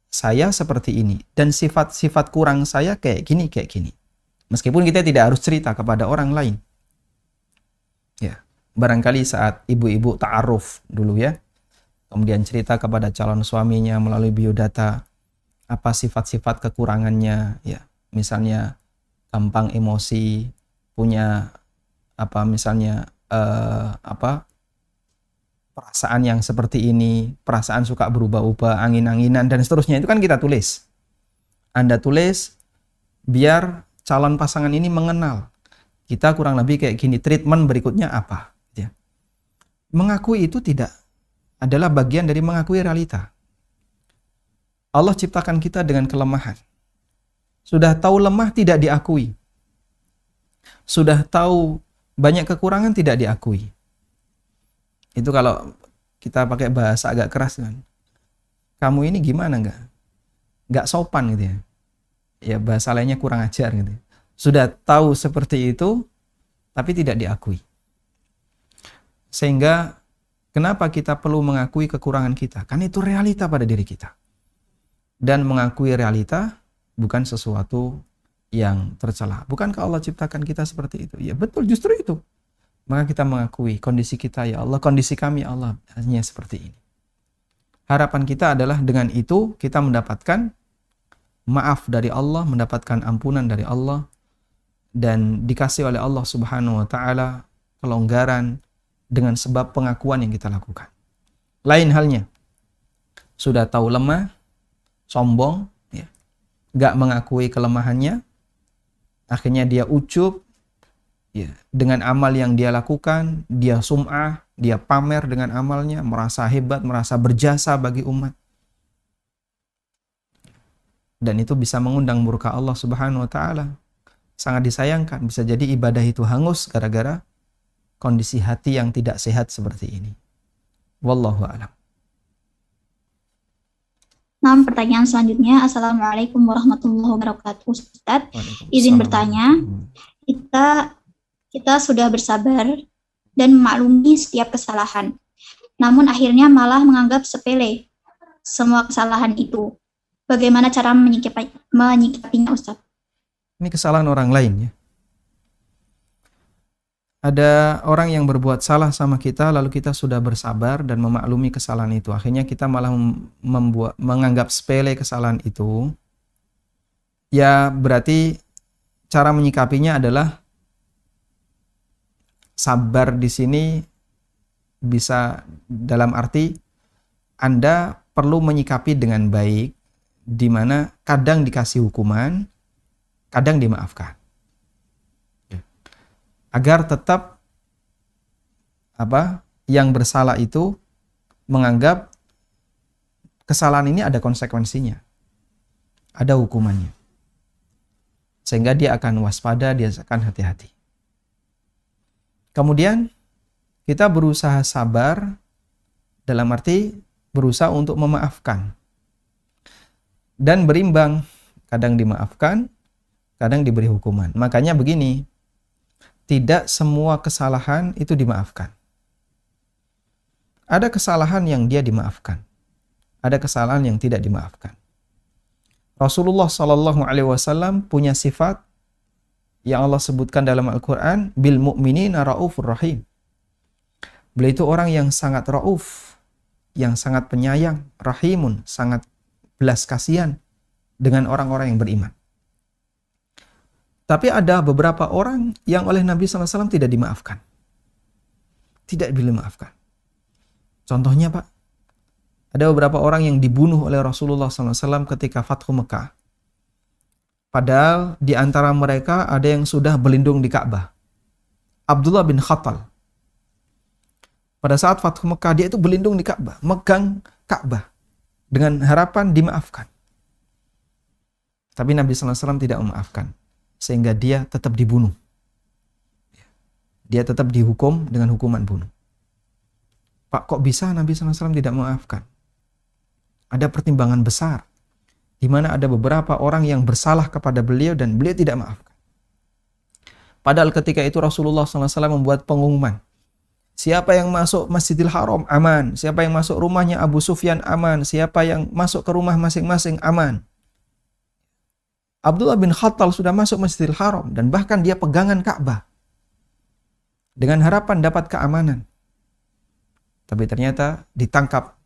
Saya seperti ini, dan sifat-sifat kurang saya kayak gini, kayak gini. Meskipun kita tidak harus cerita kepada orang lain. Ya, barangkali saat ibu-ibu ta'aruf dulu ya, kemudian cerita kepada calon suaminya melalui biodata apa sifat-sifat kekurangannya, ya, misalnya gampang emosi, punya apa misalnya perasaan yang seperti ini, perasaan suka berubah-ubah, angin-anginan dan seterusnya, itu kan kita tulis. Anda tulis biar calon pasangan ini mengenal kita kurang lebih kayak gini, treatment berikutnya apa, ya. Mengakui itu tidak adalah bagian dari mengakui realita. Allah ciptakan kita dengan kelemahan. Sudah tahu lemah tidak diakui. Sudah tahu banyak kekurangan tidak diakui. Itu kalau kita pakai bahasa agak keras kan. Kamu ini gimana nggak sopan gitu ya. Ya bahasa lainnya kurang ajar gitu. Sudah tahu seperti itu tapi tidak diakui. Sehingga kenapa kita perlu mengakui kekurangan kita? Kan itu realita pada diri kita. Dan mengakui realita bukan sesuatu yang tercela. Bukankah Allah ciptakan kita seperti itu? Ya betul, justru itu. Maka kita mengakui kondisi kita, ya Allah, kondisi kami ya Allah hanya seperti ini. Harapan kita adalah dengan itu kita mendapatkan maaf dari Allah, mendapatkan ampunan dari Allah, dan dikasih oleh Allah Subhanahu wa Ta'ala kelonggaran dengan sebab pengakuan yang kita lakukan. Lain halnya, sudah tahu lemah, sombong, ya, gak mengakui kelemahannya, akhirnya dia ujub, ya, dengan amal yang dia lakukan, dia sum'ah, dia pamer dengan amalnya, merasa hebat, merasa berjasa bagi umat. Dan itu bisa mengundang murka Allah Subhanahu wa Ta'ala. Sangat disayangkan, bisa jadi ibadah itu hangus gara-gara kondisi hati yang tidak sehat seperti ini. Wallahu a'lam. Nah, pertanyaan selanjutnya, Assalamualaikum warahmatullahi wabarakatuh. Ustadz, izin bertanya, kita sudah bersabar dan memaklumi setiap kesalahan. Namun akhirnya malah menganggap sepele semua kesalahan itu. Bagaimana cara menyikapinya, Ustadz? Ini kesalahan orang lain ya. Ada orang yang berbuat salah sama kita, lalu kita sudah bersabar dan memaklumi kesalahan itu. Akhirnya kita malah menganggap sepele kesalahan itu. Ya berarti cara menyikapinya adalah sabar di sini bisa dalam arti Anda perlu menyikapi dengan baik, di mana kadang dikasih hukuman, kadang dimaafkan. Agar tetap yang bersalah itu menganggap kesalahan ini ada konsekuensinya, ada hukumannya, sehingga dia akan waspada, dia akan hati-hati. Kemudian kita berusaha sabar dalam arti berusaha untuk memaafkan dan berimbang, kadang dimaafkan, kadang diberi hukuman. Makanya begini, tidak semua kesalahan itu dimaafkan. Ada kesalahan yang dia dimaafkan. Ada kesalahan yang tidak dimaafkan. Rasulullah SAW punya sifat yang Allah sebutkan dalam Al-Quran, bil mu'minina raufur rahim. Beliau itu orang yang sangat rauf, yang sangat penyayang, rahimun, sangat belas kasihan dengan orang-orang yang beriman. Tapi ada beberapa orang yang oleh Nabi SAW tidak dimaafkan. Tidak dimaafkan. Contohnya Pak, ada beberapa orang yang dibunuh oleh Rasulullah SAW ketika Fathu Mekah. Padahal di antara mereka ada yang sudah berlindung di Ka'bah. Abdullah bin Khattal. Pada saat Fathu Mekah, dia itu berlindung di Ka'bah, megang Ka'bah dengan harapan dimaafkan. Tapi Nabi SAW tidak memaafkan, sehingga dia tetap dibunuh. Dia tetap dihukum dengan hukuman bunuh. Pak, kok bisa Nabi SAW tidak memaafkan? Ada pertimbangan besar, di mana ada beberapa orang yang bersalah kepada beliau dan beliau tidak maafkan. Padahal ketika itu Rasulullah SAW membuat pengumuman. Siapa yang masuk Masjidil Haram, aman. Siapa yang masuk rumahnya Abu Sufyan, aman. Siapa yang masuk ke rumah masing-masing, aman. Abdullah bin Khattal sudah masuk Masjidil Haram dan bahkan dia pegangan Ka'bah dengan harapan dapat keamanan. Tapi ternyata ditangkap.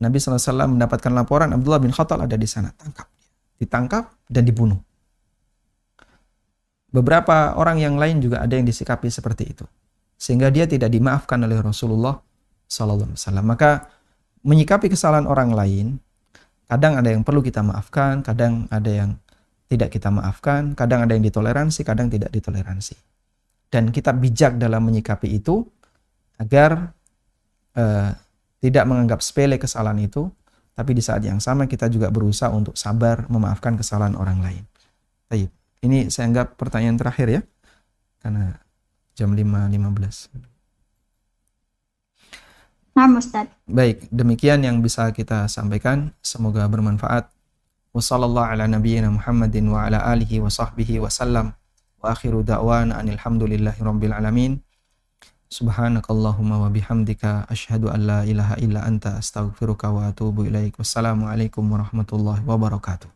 Nabi SAW mendapatkan laporan Abdullah bin Khattal ada di sana. Ditangkap dan dibunuh. Beberapa orang yang lain juga ada yang disikapi seperti itu. Sehingga dia tidak dimaafkan oleh Rasulullah SAW. Maka menyikapi kesalahan orang lain, kadang ada yang perlu kita maafkan, kadang ada yang tidak kita maafkan, kadang ada yang ditoleransi, kadang tidak ditoleransi. Dan kita bijak dalam menyikapi itu agar tidak menganggap sepele kesalahan itu, tapi di saat yang sama kita juga berusaha untuk sabar memaafkan kesalahan orang lain. Baik, ini saya anggap pertanyaan terakhir ya, karena jam 5.15. Nah, Ustaz. Baik, demikian yang bisa kita sampaikan. Semoga bermanfaat. Wassallallahu ala nabiyyina Muhammadin wa ala alihi wa sahbihi wa sallam. Wa akhiru da'wana anilhamdulillahi rabbil alamin. Subhanakallahumma wa bihamdika asyhadu an la ilaha illa anta astaghfiruka wa atubu ilaik. Wassalamualaikum warahmatullahi wabarakatuh.